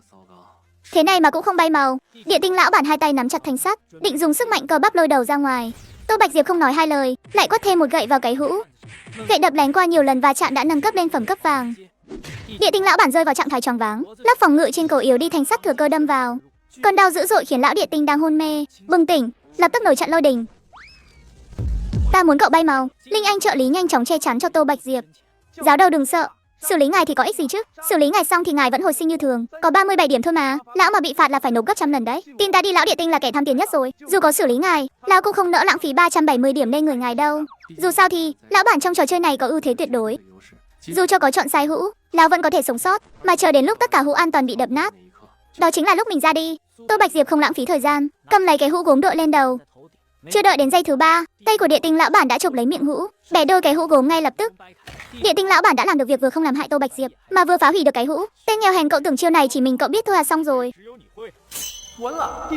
Thế này mà cũng không bay màu. Địa tinh lão bản hai tay nắm chặt thanh sắt, định dùng sức mạnh cơ bắp lôi đầu ra ngoài. Tô Bạch Diệp không nói hai lời, lại quất thêm một gậy vào cái hũ. Gậy đập lén qua nhiều lần va chạm đã nâng cấp lên phẩm cấp vàng. Địa tinh lão bản rơi vào trạng thái choáng váng, lớp phòng ngự trên cổ yếu đi, thanh sắt thừa cơ đâm vào. Cơn đau dữ dội khiến lão địa tinh đang hôn mê bừng tỉnh, lập tức nổi trận lôi đình. Ta muốn cậu bay màu. Linh Anh trợ lý nhanh chóng che chắn cho Tô Bạch Diệp. Giáo đầu đừng sợ, xử lý ngài thì có ích gì chứ? Xử lý ngài xong thì ngài vẫn hồi sinh như thường, có 37 điểm thôi mà. Lão mà bị phạt là phải nộp gấp trăm lần đấy. Tin ta đi, lão địa tinh là kẻ tham tiền nhất rồi. Dù có xử lý ngài, lão cũng không nỡ lãng phí 370 điểm lên người ngài đâu. Dù sao thì lão bản trong trò chơi này có ưu thế tuyệt đối. Dù cho có chọn sai hũ, lão vẫn có thể sống sót, mà chờ đến lúc tất cả hũ an toàn bị đập nát, đó chính là lúc mình ra đi. Tô Bạch Diệp không lãng phí thời gian, cầm lấy cái hũ gốm đội lên đầu. Chưa đợi đến giây thứ 3, tay của địa tinh lão bản đã chụp lấy miệng hũ, bẻ đôi cái hũ gốm ngay lập tức. Địa tinh lão bản đã làm được việc vừa không làm hại Tô Bạch Diệp, mà vừa phá hủy được cái hũ. Tên nghèo hèn, cậu tưởng chiêu này chỉ mình cậu biết thôi à? Xong rồi.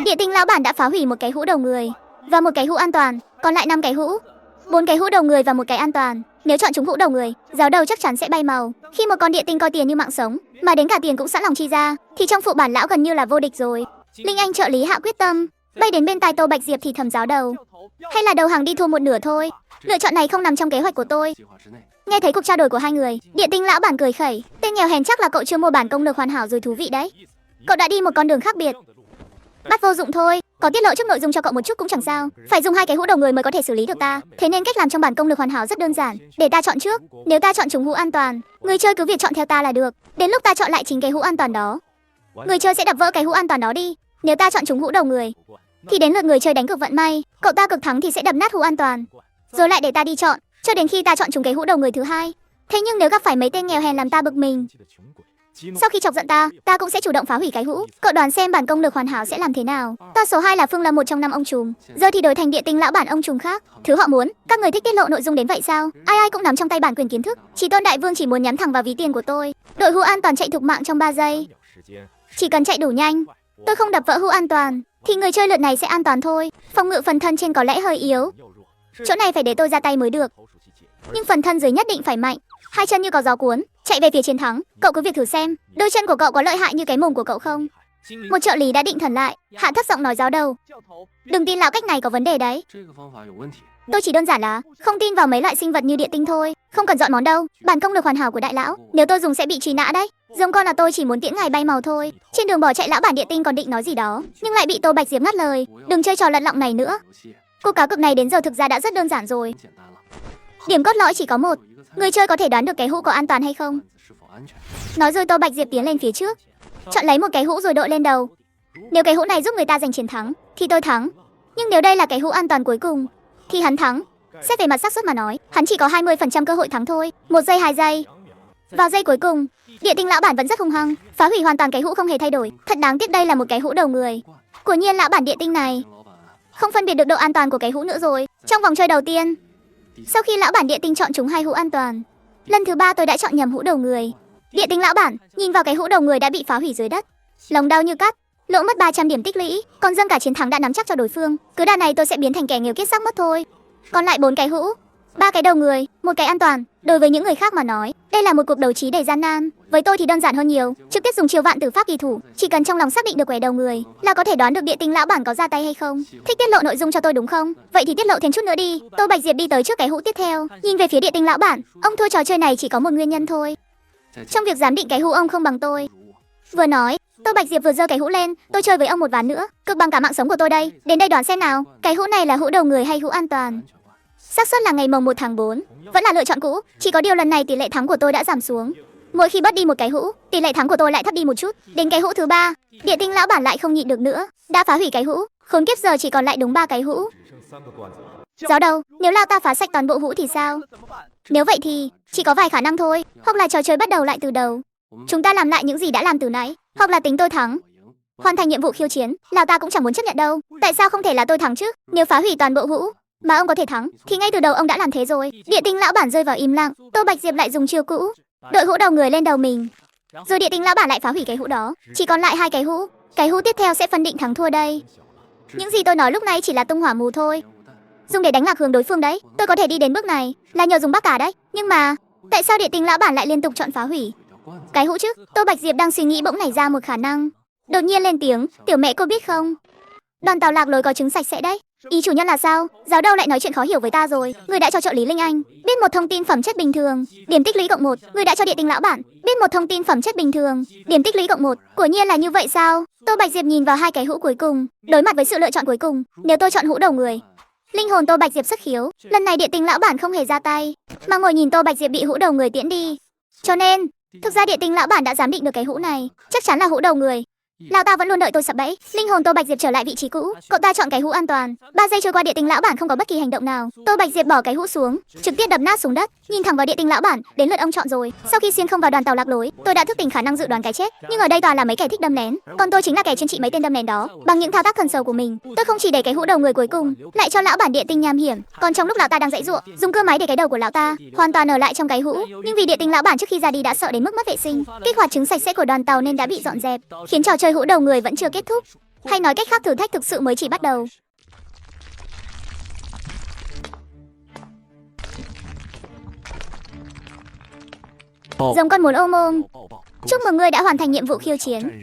Địa tinh lão bản đã phá hủy một cái hũ đầu người và một cái hũ an toàn, còn lại 5 cái hũ, 4 cái hũ đầu người và một cái an toàn. Nếu chọn trúng hũ đầu người, giáo đầu chắc chắn sẽ bay màu. Khi một con địa tinh coi tiền như mạng sống, mà đến cả tiền cũng sẵn lòng chi ra, thì trong phụ bản lão gần như là vô địch rồi. Linh Anh trợ lý hạ quyết tâm, bay đến bên tai Tô Bạch Diệp thì thầm: giáo đầu, hay là đầu hàng đi, thua một nửa thôi. Lựa chọn này không nằm trong kế hoạch của tôi. Nghe thấy cuộc trao đổi của hai người, địa tinh lão bản cười khẩy. Tên nghèo hèn, chắc là cậu chưa mua bản công lược hoàn hảo rồi, thú vị đấy. Cậu đã đi một con đường khác biệt. Bắt vô dụng thôi, có tiết lộ trước nội dung cho cậu một chút cũng chẳng sao. Phải dùng 2 cái hũ đầu người mới có thể xử lý được ta. Thế nên cách làm trong bản công lược hoàn hảo rất đơn giản. Để ta chọn trước, nếu ta chọn trúng hũ an toàn, người chơi cứ việc chọn theo ta là được. Đến lúc ta chọn lại chính cái hũ an toàn đó, người chơi sẽ đập vỡ cái hũ an toàn đó đi. Nếu ta chọn trúng hũ đầu người, thì đến lượt người chơi đánh cược vận may. Cậu ta cực thắng thì sẽ đập nát hũ an toàn, rồi lại để ta đi chọn, cho đến khi ta chọn trúng cái hũ đầu người thứ hai. Thế nhưng nếu gặp phải mấy tên nghèo hèn làm ta bực mình, sau khi chọc giận ta cũng sẽ chủ động phá hủy cái hũ. Cậu đoán xem bản công lược hoàn hảo sẽ làm thế nào? Ta số 2 là Phương Lâm, một trong 5 ông trùm, giờ thì đổi thành địa tinh lão bản ông trùm khác. Thứ họ muốn, các người thích tiết lộ nội dung đến vậy sao? Ai ai cũng nắm trong tay bản quyền kiến thức. Chỉ Tôn Đại Vương chỉ muốn nhắm thẳng vào ví tiền của tôi. Đội hũ an toàn chạy thục mạng trong 3 giây. Chỉ cần chạy đủ nhanh, tôi không đập vỡ hũ an toàn, thì người chơi lượt này sẽ an toàn thôi. Phòng ngự phần thân trên có lẽ hơi yếu, chỗ này phải để tôi ra tay mới được, nhưng phần thân dưới nhất định phải mạnh. hai chân như có gió cuốn, chạy về phía chiến thắng. Cậu cứ việc thử xem, đôi chân của cậu có lợi hại như cái mồm của cậu không? Một trợ lý đã định thần lại, hạ thấp giọng nói giáo đầu. Đừng tin lão cách này có vấn đề đấy. Tôi chỉ đơn giản là không tin vào mấy loại sinh vật như địa tinh thôi. Không cần dọn món đâu, bản công lực hoàn hảo của đại lão, nếu tôi dùng sẽ bị truy nã đấy. Giống con là tôi chỉ muốn tiễn ngài bay màu thôi. Trên đường bỏ chạy lão bản địa tinh còn định nói gì đó, nhưng lại bị Tô Bạch Diệp ngắt lời. Đừng chơi trò lật lọng này nữa. Cô cá cược này đến giờ thực ra đã rất đơn giản rồi. Điểm cốt lõi chỉ có một, người chơi có thể đoán được cái hũ có an toàn hay không. Nói rồi Tô Bạch Diệp tiến lên phía trước, chọn lấy một cái hũ rồi đội lên đầu. Nếu cái hũ này giúp người ta giành chiến thắng thì tôi thắng, nhưng nếu đây là cái hũ an toàn cuối cùng thì hắn thắng. Xét về mặt xác suất mà nói, hắn chỉ có 20% cơ hội thắng thôi. 1 giây, 2 giây. Vào giây cuối cùng, địa tinh lão bản vẫn rất hung hăng, phá hủy hoàn toàn cái hũ không hề thay đổi. Thật đáng tiếc đây là một cái hũ đầu người. Quả nhiên lão bản địa tinh này không phân biệt được độ an toàn của cái hũ nữa rồi. Trong vòng chơi đầu tiên, sau khi lão bản địa tinh chọn trúng 2 hũ an toàn, lần thứ 3 tôi đã chọn nhầm hũ đầu người. Địa tinh lão bản nhìn vào cái hũ đầu người đã bị phá hủy dưới đất, lòng đau như cắt, lỗ mất 300 điểm tích lũy, còn dâng cả chiến thắng đã nắm chắc cho đối phương. Cứ đà này tôi sẽ biến thành kẻ nghèo kiết xác mất thôi. Còn lại 4 cái hũ, 3 cái đầu người, 1 cái an toàn. Đối với những người khác mà nói, đây là một cuộc đấu trí đầy gian nan. Với tôi thì đơn giản hơn nhiều, trực tiếp dùng chiêu vạn tử pháp kỳ thủ, chỉ cần trong lòng xác định được quẻ đầu người là có thể đoán được địa tinh lão bản có ra tay hay không. Thích tiết lộ nội dung cho tôi đúng không? Vậy thì tiết lộ thêm chút nữa đi. Tô Bạch Diệp đi tới trước cái hũ tiếp theo, nhìn về phía địa tinh lão bản. Ông thua trò chơi này chỉ có một nguyên nhân thôi, trong việc giám định cái hũ ông không bằng tôi. Vừa nói, Tô Bạch Diệp vừa giơ cái hũ lên. Tôi chơi với ông một ván nữa, cực bằng cả mạng sống của tôi đây. Đến đây đoán xem nào, cái hũ này là hũ đầu người hay hũ an toàn? Xác suất là ngày mồng 1 tháng 4, vẫn là lựa chọn cũ. Chỉ có điều lần này tỷ lệ thắng của tôi đã giảm xuống. Mỗi khi bớt đi một cái hũ, tỷ lệ thắng của tôi lại thấp đi một chút. Đến cái hũ thứ 3, địa tinh lão bản lại không nhịn được nữa, đã phá hủy cái hũ. Khốn kiếp, giờ chỉ còn lại đúng 3 cái hũ. Giáo đầu, nếu lao ta phá sạch toàn bộ hũ thì sao? Nếu vậy thì chỉ có vài khả năng thôi, hoặc là trò chơi bắt đầu lại từ đầu, chúng ta làm lại những gì đã làm từ nãy, hoặc là tính tôi thắng, hoàn thành nhiệm vụ khiêu chiến. Lão ta cũng chẳng muốn chấp nhận đâu. Tại sao không thể là tôi thắng chứ? Nếu phá hủy toàn bộ hũ mà ông có thể thắng thì ngay từ đầu ông đã làm thế rồi. Địa tinh lão bản rơi vào im lặng. Tô Bạch Diệp lại dùng chiêu cũ, đội hũ đầu người lên đầu mình, rồi địa tinh lão bản lại phá hủy cái hũ đó. Chỉ còn lại 2 cái hũ. Cái hũ tiếp theo sẽ phân định thắng thua đây. Những gì tôi nói lúc này chỉ là tung hỏa mù thôi, dùng để đánh lạc hướng đối phương đấy. Tôi có thể đi đến bước này là nhờ dùng bác cả đấy. Nhưng mà tại sao địa tinh lão bản lại liên tục chọn phá hủy cái hũ chứ? Tô Bạch Diệp đang suy nghĩ bỗng nảy ra một khả năng, đột nhiên lên tiếng. Tiểu mẹ cô biết không, đoàn tàu lạc lối có trứng sạch sẽ đấy. Ý chủ nhân là sao? Giáo đâu lại nói chuyện khó hiểu với ta rồi. Người đã cho trợ lý Linh Anh biết một thông tin phẩm chất bình thường, điểm tích lũy cộng 1. Người đã cho địa tinh lão bản biết một thông tin phẩm chất bình thường, điểm tích lũy cộng 1. Quả nhiên là như vậy sao? Tô Bạch Diệp nhìn vào 2 cái hũ cuối cùng, đối mặt với sự lựa chọn cuối cùng. Nếu tôi chọn hũ đầu người, linh hồn Tô Bạch Diệp xuất khiếu. Lần này địa tinh lão bản không hề ra tay, mà ngồi nhìn Tô Bạch Diệp bị hũ đầu người tiễn đi. Cho nên thực ra địa tinh lão bản đã giám định được cái hũ này chắc chắn là hũ đầu người. Lão ta vẫn luôn đợi tôi sập bẫy. Linh hồn Tô Bạch Diệp trở lại vị trí cũ. Cậu ta chọn cái hũ an toàn. 3 giây trôi qua, địa tinh lão bản không có bất kỳ hành động nào. Tô Bạch Diệp bỏ cái hũ xuống, trực tiếp đập nát xuống đất, nhìn thẳng vào địa tinh lão bản. Đến lượt ông chọn rồi. Sau khi xuyên không vào đoàn tàu lạc lối, tôi đã thức tỉnh khả năng dự đoán cái chết. Nhưng ở đây toàn là mấy kẻ thích đâm lén, còn tôi chính là kẻ chuyên trị mấy tên đâm lén đó. Bằng những thao tác thần sầu của mình, tôi không chỉ để cái hũ đầu người cuối cùng lại cho lão bản địa tinh nham hiểm, còn trong lúc lão ta đang dãy giụa, dùng cưa máy để cái đầu của lão ta hoàn toàn ở lại trong cái hũ. Nhưng vì địa tinh lão bản trước khi ra đi đã sợ đến mức mất vệ sinh, kích hoạt trứng sạch sẽ của đoàn tàu nên đã bị dọn dẹp, khiến trò chơi hũ đầu người vẫn chưa kết thúc. Hay nói cách khác, thử thách thực sự mới chỉ bắt đầu. Giống con muốn ôm ôm. Chúc mừng ngươi đã hoàn thành nhiệm vụ khiêu chiến.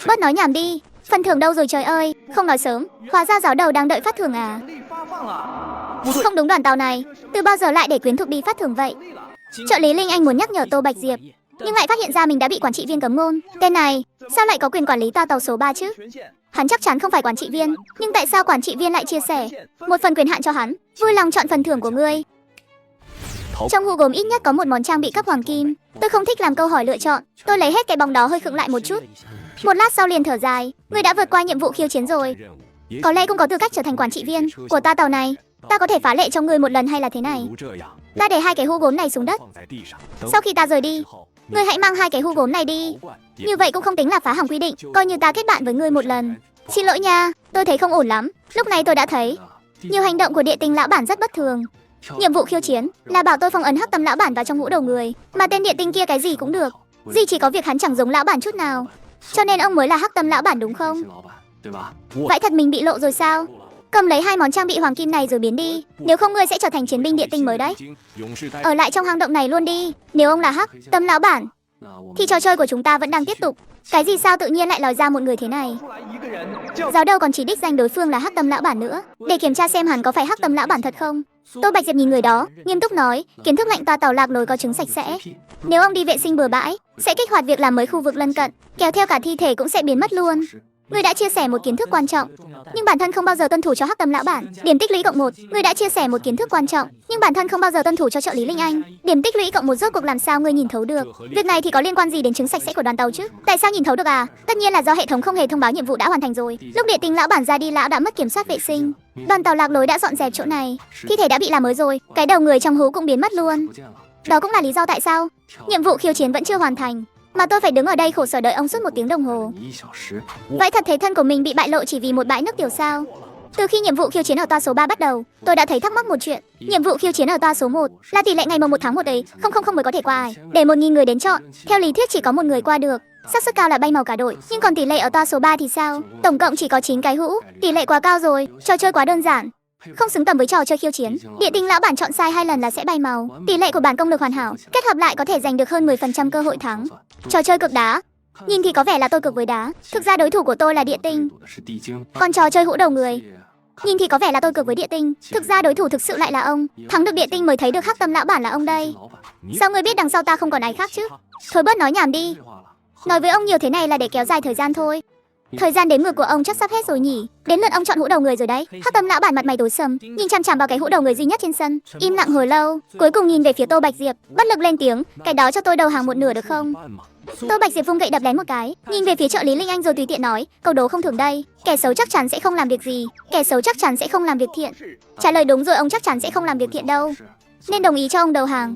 Bớt nói nhảm đi. Phần thưởng đâu rồi trời ơi? Không nói sớm. Hóa ra giáo đầu đang đợi phát thưởng à? Không đúng, đoàn tàu này từ bao giờ lại để quyến thuộc đi phát thưởng vậy? Trợ lý Linh Anh muốn nhắc nhở Tô Bạch Diệp, nhưng lại phát hiện ra mình đã bị quản trị viên cấm ngôn. Tên này sao lại có quyền quản lý toa tàu số 3 chứ? Hắn chắc chắn không phải quản trị viên, nhưng tại sao quản trị viên lại chia sẻ một phần quyền hạn cho hắn? Vui lòng chọn phần thưởng của ngươi. Trong hũ gốm ít nhất có một món trang bị cấp hoàng kim. Tôi không thích làm câu hỏi lựa chọn. Tôi lấy hết cái bóng đó, hơi khựng lại một chút. Một lát sau liền thở dài. Ngươi đã vượt qua nhiệm vụ khiêu chiến rồi, có lẽ cũng có tư cách trở thành quản trị viên của toa tàu này. Ta có thể phá lệ cho ngươi một lần hay là thế này? Ta để 2 cái hũ gốm này xuống đất. Sau khi ta rời đi, ngươi hãy mang 2 cái hũ gốm này đi. Như vậy cũng không tính là phá hỏng quy định, coi như ta kết bạn với ngươi một lần. Xin lỗi nha, tôi thấy không ổn lắm. Lúc này tôi đã thấy nhiều hành động của địa tinh lão bản rất bất thường. Nhiệm vụ khiêu chiến là bảo tôi phong ấn hắc tâm lão bản vào trong hũ đầu người, mà tên địa tinh kia cái gì cũng được, duy chỉ có việc hắn chẳng giống lão bản chút nào. Cho nên ông mới là hắc tâm lão bản đúng không? Vậy thật mình bị lộ rồi sao? Cầm lấy hai món trang bị hoàng kim này rồi biến đi, nếu không ngươi sẽ trở thành chiến binh địa tinh mới đấy. Ở lại trong hang động này luôn đi. Nếu ông là Hắc Tâm lão bản thì trò chơi của chúng ta vẫn đang tiếp tục. Cái gì sao tự nhiên lại lòi ra một người thế này? Giáo đầu còn chỉ đích danh đối phương là Hắc Tâm lão bản nữa, để kiểm tra xem hắn có phải Hắc Tâm lão bản thật không. Tô Bạch Diệp nhìn người đó, nghiêm túc nói, kiến thức lệnh toa tàu lạc lối có trứng sạch sẽ. Nếu ông đi vệ sinh bừa bãi, sẽ kích hoạt việc làm mới khu vực lân cận, kéo theo cả thi thể cũng sẽ biến mất luôn. Ngươi đã chia sẻ một kiến thức quan trọng, nhưng bản thân không bao giờ tuân thủ cho Hắc Tâm lão bản. Điểm tích lũy +1. Ngươi đã chia sẻ một kiến thức quan trọng, nhưng bản thân không bao giờ tuân thủ cho trợ lý Linh Anh. Điểm tích lũy +1. Rốt cuộc làm sao ngươi nhìn thấu được? Việc này thì có liên quan gì đến trứng sạch sẽ của đoàn tàu chứ? Tại sao nhìn thấu được à? Tất nhiên là do hệ thống không hề thông báo nhiệm vụ đã hoàn thành rồi. Lúc địa tinh lão bản ra đi, lão đã mất kiểm soát vệ sinh. Đoàn tàu lạc lối đã dọn dẹp chỗ này, thi thể đã bị làm mới rồi, cái đầu người trong hố cũng biến mất luôn. Đó cũng là lý do tại sao nhiệm vụ khiêu chiến vẫn chưa hoàn thành, mà tôi phải đứng ở đây khổ sở đợi ông suốt 1 tiếng đồng hồ. Vậy thật thế thân của mình bị bại lộ chỉ vì một bãi nước tiểu sao? Từ khi nhiệm vụ khiêu chiến ở toa số 3 bắt đầu, tôi đã thấy thắc mắc một chuyện. Nhiệm vụ khiêu chiến ở toa số 1 là tỷ lệ ngày mùng 1 tháng 1 ấy, 000 mới có thể qua. Để 1000 người đến chọn, theo lý thuyết chỉ có một người qua được. Xác suất cao là bay màu cả đội, nhưng còn tỷ lệ ở toa số 3 thì sao? Tổng cộng chỉ có 9 cái hũ, tỷ lệ quá cao rồi, trò chơi quá đơn giản, không xứng tầm với trò chơi khiêu chiến. Địa tinh lão bản chọn sai 2 lần là sẽ bay màu. Tỷ lệ của bản công lực hoàn hảo, kết hợp lại có thể giành được hơn 10% cơ hội thắng. Trò chơi cực đá. Nhìn thì có vẻ là tôi cực với đá, thực ra đối thủ của tôi là địa tinh. Còn trò chơi hũ đầu người, nhìn thì có vẻ là tôi cực với địa tinh, thực ra đối thủ thực sự lại là ông. Thắng được địa tinh mới thấy được Hắc Tâm lão bản là ông đây. Sao ngươi biết đằng sau ta không còn ai khác chứ? Thôi bớt nói nhảm đi. Nói với ông nhiều thế này là để kéo dài thời gian thôi. Thời gian đếm ngược của ông chắc sắp hết rồi nhỉ? Đến lượt ông chọn hũ đầu người rồi đấy. Hắc Tâm lão bản mặt mày tối sầm, nhìn chằm chằm vào cái hũ đầu người duy nhất trên sân, im lặng hồi lâu, cuối cùng nhìn về phía Tô Bạch Diệp, bất lực lên tiếng, cái đó cho tôi đầu hàng một nửa được không? Tô Bạch Diệp vung gậy đập lén một cái, nhìn về phía trợ lý Linh Anh rồi tùy tiện nói, câu đố không thường đây, kẻ xấu chắc chắn sẽ không làm việc gì, kẻ xấu chắc chắn sẽ không làm việc thiện. Trả lời đúng rồi, ông chắc chắn sẽ không làm việc thiện đâu, nên đồng ý cho ông đầu hàng.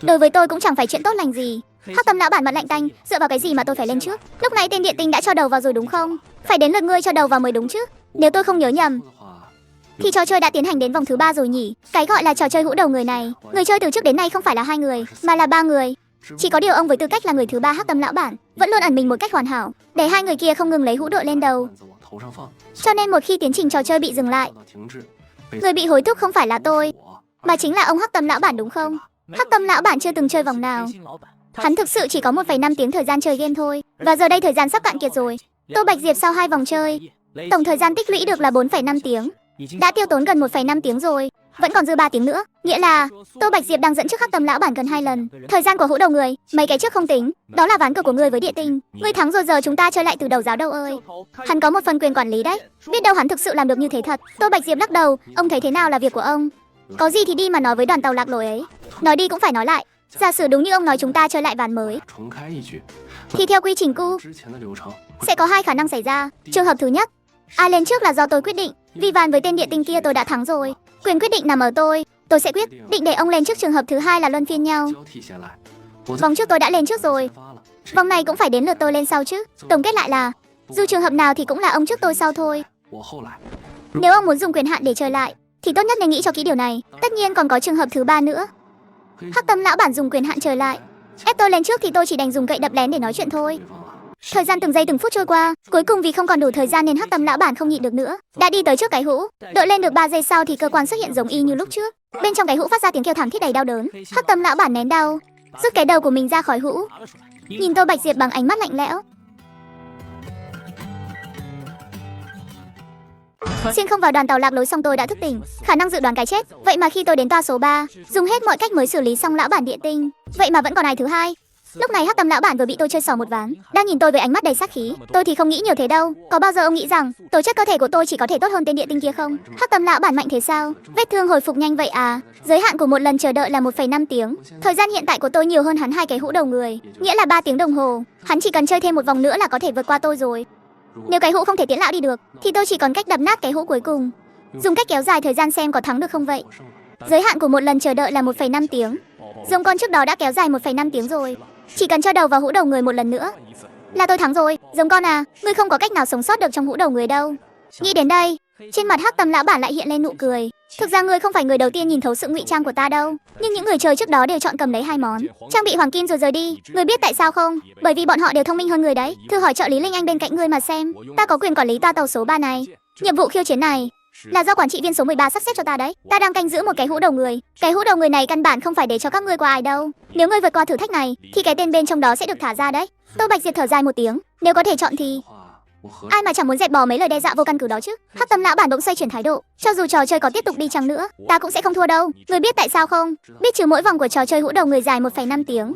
Đối với tôi cũng chẳng phải chuyện tốt lành gì. Hắc Tâm lão bản mặt lạnh tanh, dựa vào cái gì mà tôi phải lên trước? Lúc nãy tên địa tinh đã cho đầu vào rồi đúng không? Phải đến lượt ngươi cho đầu vào mới đúng chứ? Nếu tôi không nhớ nhầm thì trò chơi đã tiến hành đến vòng thứ 3 rồi nhỉ? Cái gọi là trò chơi hũ đầu người này, người chơi từ trước đến nay không phải là 2 người, mà là 3 người. Chỉ có điều ông với tư cách là người thứ 3 Hắc Tâm lão bản vẫn luôn ẩn mình một cách hoàn hảo, để 2 người kia không ngừng lấy hũ đội lên đầu. Cho nên một khi tiến trình trò chơi bị dừng lại, người bị hối thúc không phải là tôi, mà chính là ông Hắc Tâm lão bản đúng không? Hắc Tâm lão bản chưa từng chơi vòng nào. Hắn thực sự chỉ có 1,5 tiếng thời gian chơi game thôi, và giờ đây thời gian sắp cạn kiệt rồi. Tô Bạch Diệp sau 2 vòng chơi, tổng thời gian tích lũy được là 4,5 tiếng, đã tiêu tốn gần 1,5 tiếng rồi, vẫn còn dư 3 tiếng nữa, nghĩa là Tô Bạch Diệp đang dẫn trước Hắc Tâm lão bản gần 2 lần. Thời gian của hũ đầu người, mấy cái trước không tính, đó là ván cờ của ngươi với địa tinh. Ngươi thắng rồi, giờ chúng ta chơi lại từ đầu, giáo đầu ơi. Hắn có một phần quyền quản lý đấy, biết đâu hắn thực sự làm được như thế thật. Tô Bạch Diệp lắc đầu, ông thấy thế nào là việc của ông. Có gì thì đi mà nói với đoàn tàu lạc lối ấy. Nói đi cũng phải nói lại. Giả sử đúng như ông nói chúng ta chơi lại ván mới, thì theo quy trình cũ sẽ có 2 khả năng xảy ra. Trường hợp thứ nhất, ai lên trước là do tôi quyết định. Vì ván với tên địa tinh kia tôi đã thắng rồi, quyền quyết định nằm ở tôi sẽ quyết định để ông lên trước. Trường hợp thứ hai là luân phiên nhau. Vòng trước tôi đã lên trước rồi, vòng này cũng phải đến lượt tôi lên sau chứ. Tổng kết lại là dù trường hợp nào thì cũng là ông trước tôi sau thôi. Nếu ông muốn dùng quyền hạn để chơi lại thì tốt nhất nên nghĩ cho kỹ điều này. Tất nhiên còn có trường hợp thứ 3 nữa. Hắc Tâm lão bản dùng quyền hạn chơi lại, ép tôi lên trước thì tôi chỉ đành dùng gậy đập lén để nói chuyện thôi. Thời gian từng giây từng phút trôi qua, cuối cùng vì không còn đủ thời gian nên Hắc Tâm lão bản không nhịn được nữa, đã đi tới trước cái hũ. Đợi lên được 3 giây sau thì cơ quan xuất hiện giống y như lúc trước. Bên trong cái hũ phát ra tiếng kêu thảm thiết đầy đau đớn. Hắc Tâm lão bản nén đau, rút cái đầu của mình ra khỏi hũ, nhìn Tô Bạch Diệp bằng ánh mắt lạnh lẽo. Xuyên không vào đoàn tàu lạc lối xong tôi đã thức tỉnh, khả năng dự đoán cái chết. Vậy mà khi tôi đến toa số 3, dùng hết mọi cách mới xử lý xong lão bản địa tinh, vậy mà vẫn còn ai thứ hai. Lúc này Hắc Tâm lão bản vừa bị tôi chơi xỏ một ván, đang nhìn tôi với ánh mắt đầy sát khí. Tôi thì không nghĩ nhiều thế đâu. Có bao giờ ông nghĩ rằng tố chất cơ thể của tôi chỉ có thể tốt hơn tên địa tinh kia không? Hắc Tâm lão bản mạnh thế sao? Vết thương hồi phục nhanh vậy à? Giới hạn của một lần chờ đợi là 1,5 tiếng. Thời gian hiện tại của tôi nhiều hơn hắn 2 cái hũ đầu người, nghĩa là 3 tiếng đồng hồ. Hắn chỉ cần chơi thêm một vòng nữa là có thể vượt qua tôi rồi. Nếu cái hũ không thể tiễn lão đi được thì tôi chỉ còn cách đập nát cái hũ cuối cùng, dùng cách kéo dài thời gian xem có thắng được không vậy. Giới hạn của một lần chờ đợi là 1,5 tiếng. Giống con trước đó đã kéo dài 1,5 tiếng rồi, chỉ cần cho đầu vào hũ đầu người một lần nữa là tôi thắng rồi. Giống con à, ngươi không có cách nào sống sót được trong hũ đầu người đâu. Nghĩ đến đây, trên mặt Hắc Tâm lão bản lại hiện lên nụ cười. Thực ra ngươi không phải người đầu tiên nhìn thấu sự ngụy trang của ta đâu, nhưng những người chơi trước đó đều chọn cầm lấy 2 món trang bị hoàng kim rồi rời đi. Ngươi biết tại sao không? Bởi vì bọn họ đều thông minh hơn người đấy. Thử hỏi trợ lý Linh Anh bên cạnh ngươi mà xem. Ta có quyền quản lý toa tàu số 3 này. Nhiệm vụ khiêu chiến này Là do quản trị viên số 13 sắp xếp cho ta đấy. Ta đang canh giữ một cái hũ đầu người. Cái hũ đầu người này căn bản không phải để cho các ngươi qua ai đâu. Nếu ngươi vượt qua thử thách này thì cái tên bên trong đó sẽ được thả ra đấy. Tô Bạch Diệp thở dài một tiếng. Nếu có thể chọn thì ai mà chẳng muốn dẹp bỏ mấy lời đe dọa vô căn cứ đó chứ. Hắc Tâm lão bản bỗng xoay chuyển thái độ. Cho dù trò chơi có tiếp tục đi chăng nữa, ta cũng sẽ không thua đâu. Ngươi biết tại sao không? Biết chứ, mỗi vòng của trò chơi hũ đầu người dài 1,5 tiếng.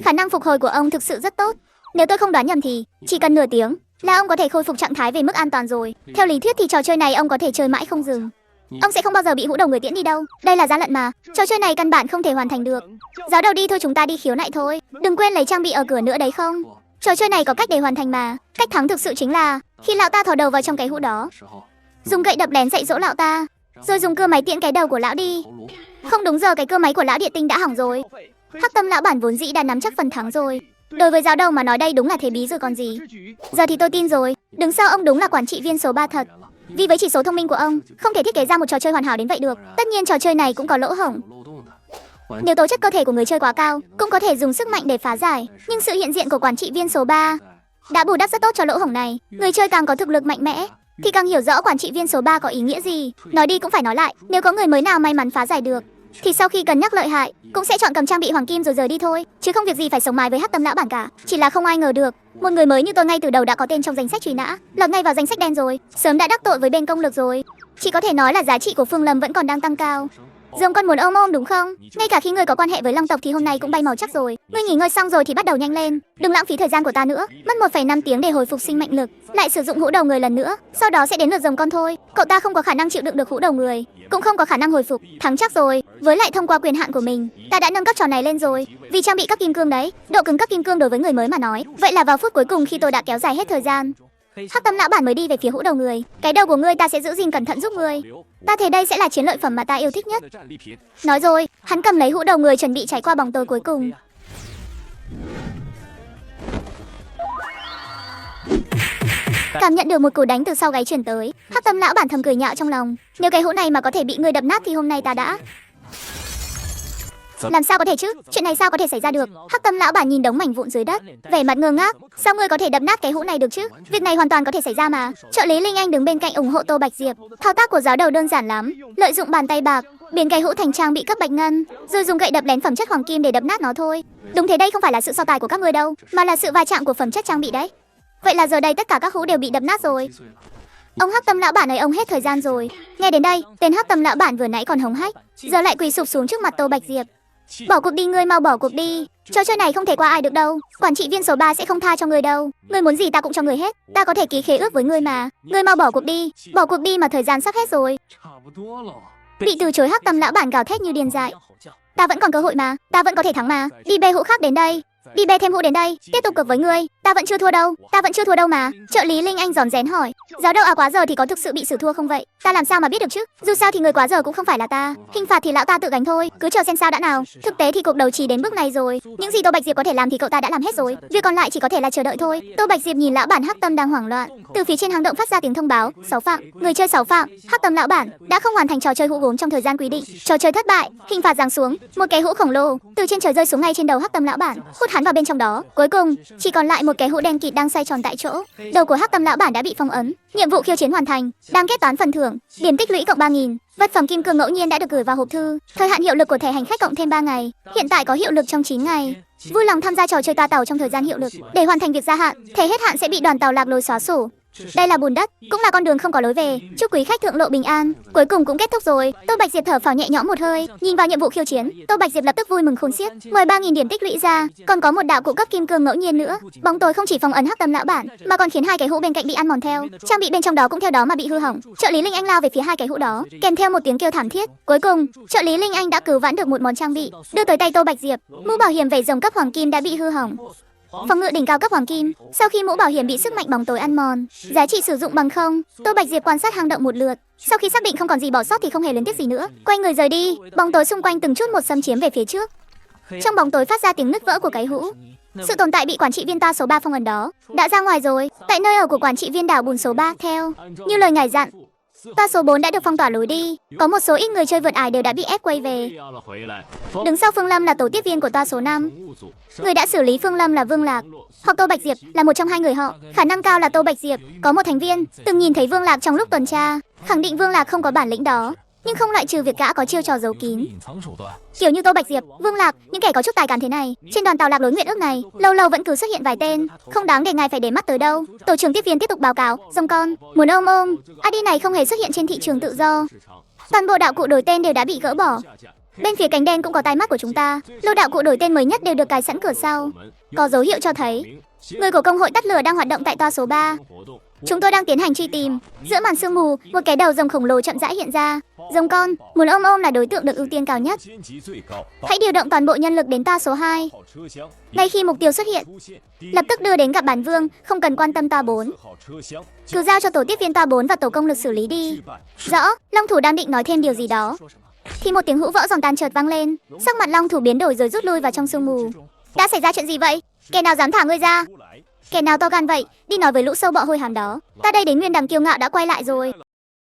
Khả năng phục hồi của ông thực sự rất tốt. Nếu tôi không đoán nhầm thì chỉ cần nửa tiếng là ông có thể khôi phục trạng thái về mức an toàn rồi. Theo lý thuyết thì trò chơi này ông có thể chơi mãi không dừng. Ông sẽ không bao giờ bị hũ đầu người tiễn đi đâu. Đây là gian lận mà. Trò chơi này căn bản không thể hoàn thành được. Giáo đầu đi thôi, chúng ta đi khiếu nại thôi. Đừng quên lấy trang bị ở cửa nữa đấy không. Trò chơi này có cách để hoàn thành mà. Cách thắng thực sự chính là khi lão ta thò đầu vào trong cái hũ đó, dùng gậy đập lén dạy dỗ lão ta, rồi dùng cưa máy tiễn cái đầu của lão đi. Không đúng, giờ cái cưa máy của lão địa tinh đã hỏng rồi. Hắc Tâm lão bản vốn dĩ đã nắm chắc phần thắng rồi. Đối với giáo đầu mà nói đây đúng là thế bí rồi còn gì. Giờ thì tôi tin rồi. Đứng sau ông đúng là quản trị viên số 3 thật. Vì với chỉ số thông minh của ông, không thể thiết kế ra một trò chơi hoàn hảo đến vậy được. Tất nhiên trò chơi này cũng có lỗ hổng. Nếu tố chất cơ thể của người chơi quá cao, cũng có thể dùng sức mạnh để phá giải. Nhưng sự hiện diện của quản trị viên số 3 đã bù đắp rất tốt cho lỗ hổng này. Người chơi càng có thực lực mạnh mẽ thì càng hiểu rõ quản trị viên số 3 có ý nghĩa gì. Nói đi cũng phải nói lại, nếu có người mới nào may mắn phá giải được thì sau khi cân nhắc lợi hại cũng sẽ chọn cầm trang bị hoàng kim rồi rời đi thôi, chứ không việc gì phải sống mái với Hắc Tâm lão bản cả. Chỉ là không ai ngờ được, một người mới như tôi ngay từ đầu đã có tên trong danh sách truy nã, lọt ngay vào danh sách đen rồi, sớm đã đắc tội với bên công lực rồi. Chỉ có thể nói là giá trị của Phương Lâm vẫn còn đang tăng cao. Dòng con muốn ôm ôm đúng không? Ngay cả khi ngươi có quan hệ với Long tộc thì hôm nay cũng bay màu chắc rồi. Ngươi nghỉ ngơi xong rồi thì bắt đầu nhanh lên, đừng lãng phí thời gian của ta nữa. Mất 1,5 tiếng để hồi phục sinh mệnh lực, lại sử dụng hũ đầu người lần nữa, sau đó sẽ đến lượt rồng con thôi. Cậu ta không có khả năng chịu đựng được hũ đầu người, cũng không có khả năng hồi phục. Thắng chắc rồi. Với lại thông qua quyền hạn của mình, ta đã nâng cấp trò này lên rồi. Vì trang bị các kim cương đấy, độ cứng các kim cương đối với người mới mà nói. Vậy là vào phút cuối cùng khi tôi đã kéo dài hết thời gian, Hắc Tâm lão bản mới đi về phía hũ đầu người. Cái đầu của ngươi ta sẽ giữ gìn cẩn thận giúp ngươi. Ta thấy đây sẽ là chiến lợi phẩm mà ta yêu thích nhất. Nói rồi, hắn cầm lấy hũ đầu người chuẩn bị trải qua bóng tối cuối cùng. Cảm nhận được một cú đánh từ sau gáy chuyển tới, Hắc Tâm lão bản thầm cười nhạo trong lòng. Nếu cái hũ này mà có thể bị ngươi đập nát thì hôm nay ta đã... Làm sao có thể chứ? Chuyện này sao có thể xảy ra được? Hắc Tâm lão bản nhìn đống mảnh vụn dưới đất, vẻ mặt ngơ ngác. Sao ngươi có thể đập nát cái hũ này được chứ? Việc này hoàn toàn có thể xảy ra mà. Trợ lý Linh Anh đứng bên cạnh ủng hộ Tô Bạch Diệp. Thao tác của giáo đầu đơn giản lắm, lợi dụng bàn tay bạc biến cái hũ thành trang bị cấp bạch ngân, rồi dùng gậy đập lén phẩm chất hoàng kim để đập nát nó thôi. Đúng thế, đây không phải là sự so tài của các ngươi đâu, mà là sự va chạm của phẩm chất trang bị đấy. Vậy là giờ đây tất cả các hũ đều bị đập nát rồi. Ông Hắc Tâm lão bản ấy, ông hết thời gian rồi. Nghe đến đây, tên Hắc Tâm lão bản vừa nãy còn hống hách, giờ lại quỳ sụp xuống trước mặt Tô Bạch Diệp. Bỏ cuộc đi, ngươi mau bỏ cuộc đi. Trò chơi này không thể qua ai được đâu. Quản trị viên số 3 sẽ không tha cho ngươi đâu. Ngươi muốn gì ta cũng cho ngươi hết. Ta có thể ký khế ước với ngươi mà. Ngươi mau bỏ cuộc đi. Bỏ cuộc đi mà thời gian sắp hết rồi. Bị từ chối, Hắc Tâm lão bản gào thét như điên dại. Ta vẫn còn cơ hội mà. Ta vẫn có thể thắng mà. Đi bê hũ khác đến đây. Đi bê thêm hũ đến đây. Tiếp tục cược với ngươi. Ta vẫn chưa thua đâu. Ta vẫn chưa thua đâu mà. Trợ lý Linh Anh rón rén hỏi. Giáo đầu quá giờ thì có thực sự bị xử thua không vậy? Ta làm sao mà biết được chứ? Dù sao thì người quá giờ cũng không phải là ta. Hình phạt thì lão ta tự gánh thôi. Cứ chờ xem sao đã nào. Thực tế thì cuộc đấu trí đến bước này rồi. Những gì Tô Bạch Diệp có thể làm thì cậu ta đã làm hết rồi. Việc còn lại chỉ có thể là chờ đợi thôi. Tô Bạch Diệp nhìn lão bản Hắc Tâm đang hoảng loạn. Từ phía trên hang động phát ra tiếng thông báo. 6 phạm. Người chơi 6 phạm. Hắc Tâm lão bản đã không hoàn thành trò chơi hũ gốm trong thời gian quy định. Trò chơi thất bại. Hình phạt giáng xuống. Một cái hũ khổng lồ từ trên trời rơi xuống ngay trên đầu Hắc Tâm lão bản, hút hắn vào bên trong đó. Cuối cùng chỉ còn lại một cái hũ đen kịt đang xoay tròn tại chỗ. Đầu của Hắc Tâm lão bản đã bị phong ấn. Nhiệm vụ khiêu chiến hoàn thành. Đang kết toán phần thưởng. Điểm tích lũy cộng 3000. Vật phẩm kim cương ngẫu nhiên đã được gửi vào hộp thư. Thời hạn hiệu lực của thẻ hành khách cộng thêm 3 ngày. Hiện tại có hiệu lực trong 9 ngày. Vui lòng tham gia trò chơi toa tàu trong thời gian hiệu lực. Để hoàn thành việc gia hạn, thẻ hết hạn sẽ bị đoàn tàu lạc lối xóa sổ. Đây là bùn đất, cũng là con đường không có lối về. Chúc quý khách thượng lộ bình an. Cuối cùng cũng kết thúc rồi. Tô Bạch Diệp thở phào nhẹ nhõm một hơi. Nhìn vào nhiệm vụ khiêu chiến, Tô Bạch Diệp lập tức vui mừng khôn xiết. Ngoài 3000 điểm tích lũy ra, còn có một đạo cụ cấp kim cương ngẫu nhiên nữa. Bóng tối không chỉ phong ấn Hắc Tâm lão bản, mà còn khiến hai cái hũ bên cạnh bị ăn mòn theo. Trang bị bên trong đó cũng theo đó mà bị hư hỏng. Trợ lý Linh Anh lao về phía hai cái hũ đó, kèm theo một tiếng kêu thảm thiết. Cuối cùng, trợ lý Linh Anh đã cứu vãn được một món trang bị, đưa tới tay Tô Bạch Diệp. Mũ bảo hiểm vảy rồng cấp hoàng kim đã bị hư hỏng. Phòng ngự đỉnh cao cấp hoàng kim. Sau khi mũ bảo hiểm bị sức mạnh bóng tối ăn mòn, giá trị sử dụng bằng không. Tô Bạch Diệp quan sát hang động một lượt. Sau khi xác định không còn gì bỏ sót thì không hề luyến tiếc gì nữa, quay người rời đi. Bóng tối xung quanh từng chút một xâm chiếm về phía trước. Trong bóng tối phát ra tiếng nứt vỡ của cái hũ. Sự tồn tại bị quản trị viên ta số 3 phong ấn đó đã ra ngoài rồi. Tại nơi ở của quản trị viên đảo bùn số 3, theo như lời ngài dặn, toa số 4 đã được phong tỏa lối đi. Có một số ít người chơi vượt ải đều đã bị ép quay về. Đứng sau Phương Lâm là tổ tiếp viên của toa số 5. Người đã xử lý Phương Lâm là Vương Lạc, hoặc Tô Bạch Diệp là một trong hai người họ. Khả năng cao là Tô Bạch Diệp. Có một thành viên từng nhìn thấy Vương Lạc trong lúc tuần tra. Khẳng định Vương Lạc không có bản lĩnh đó, nhưng không loại trừ việc gã có chiêu trò giấu kín. Kiểu như Tô Bạch Diệp, Vương Lạc, những kẻ có chút tài cán thế này, trên đoàn tàu lạc lối nguyện ước này, lâu lâu vẫn cứ xuất hiện vài tên, không đáng để ngài phải để mắt tới đâu. Tổ trưởng tiếp viên tiếp tục báo cáo, rồng con, muốn ôm. ID này không hề xuất hiện trên thị trường tự do. Toàn bộ đạo cụ đổi tên đều đã bị gỡ bỏ. Bên phía cánh đen cũng có tai mắt của chúng ta. Lô đạo cụ đổi tên mới nhất đều được cài sẵn cửa sau. Có dấu hiệu cho thấy người của công hội tắt lửa đang hoạt động tại toa số 3. Chúng tôi đang tiến hành truy tìm. Giữa màn sương mù, một cái đầu rồng khổng lồ chậm rãi hiện ra. Rồng con, muốn ôm là đối tượng được ưu tiên cao nhất. Hãy điều động toàn bộ nhân lực đến toa số 2. Ngay khi mục tiêu xuất hiện, lập tức đưa đến gặp bản vương, không cần quan tâm toa 4. Cứ giao cho tổ tiếp viên toa 4 và tổ công lực xử lý đi. Rõ, Long Thủ đang định nói thêm điều gì đó, thì một tiếng hũ vỡ giòn tan chợt vang lên. Sắc mặt Long Thủ biến đổi rồi rút lui vào trong sương mù. Đã xảy ra chuyện gì vậy? Kẻ nào dám thả ngươi ra? Kẻ nào to gan vậy? Đi nói với lũ sâu bọ hôi hám đó. Ta đây đến Nguyên Đằng Kiêu Ngạo đã quay lại rồi.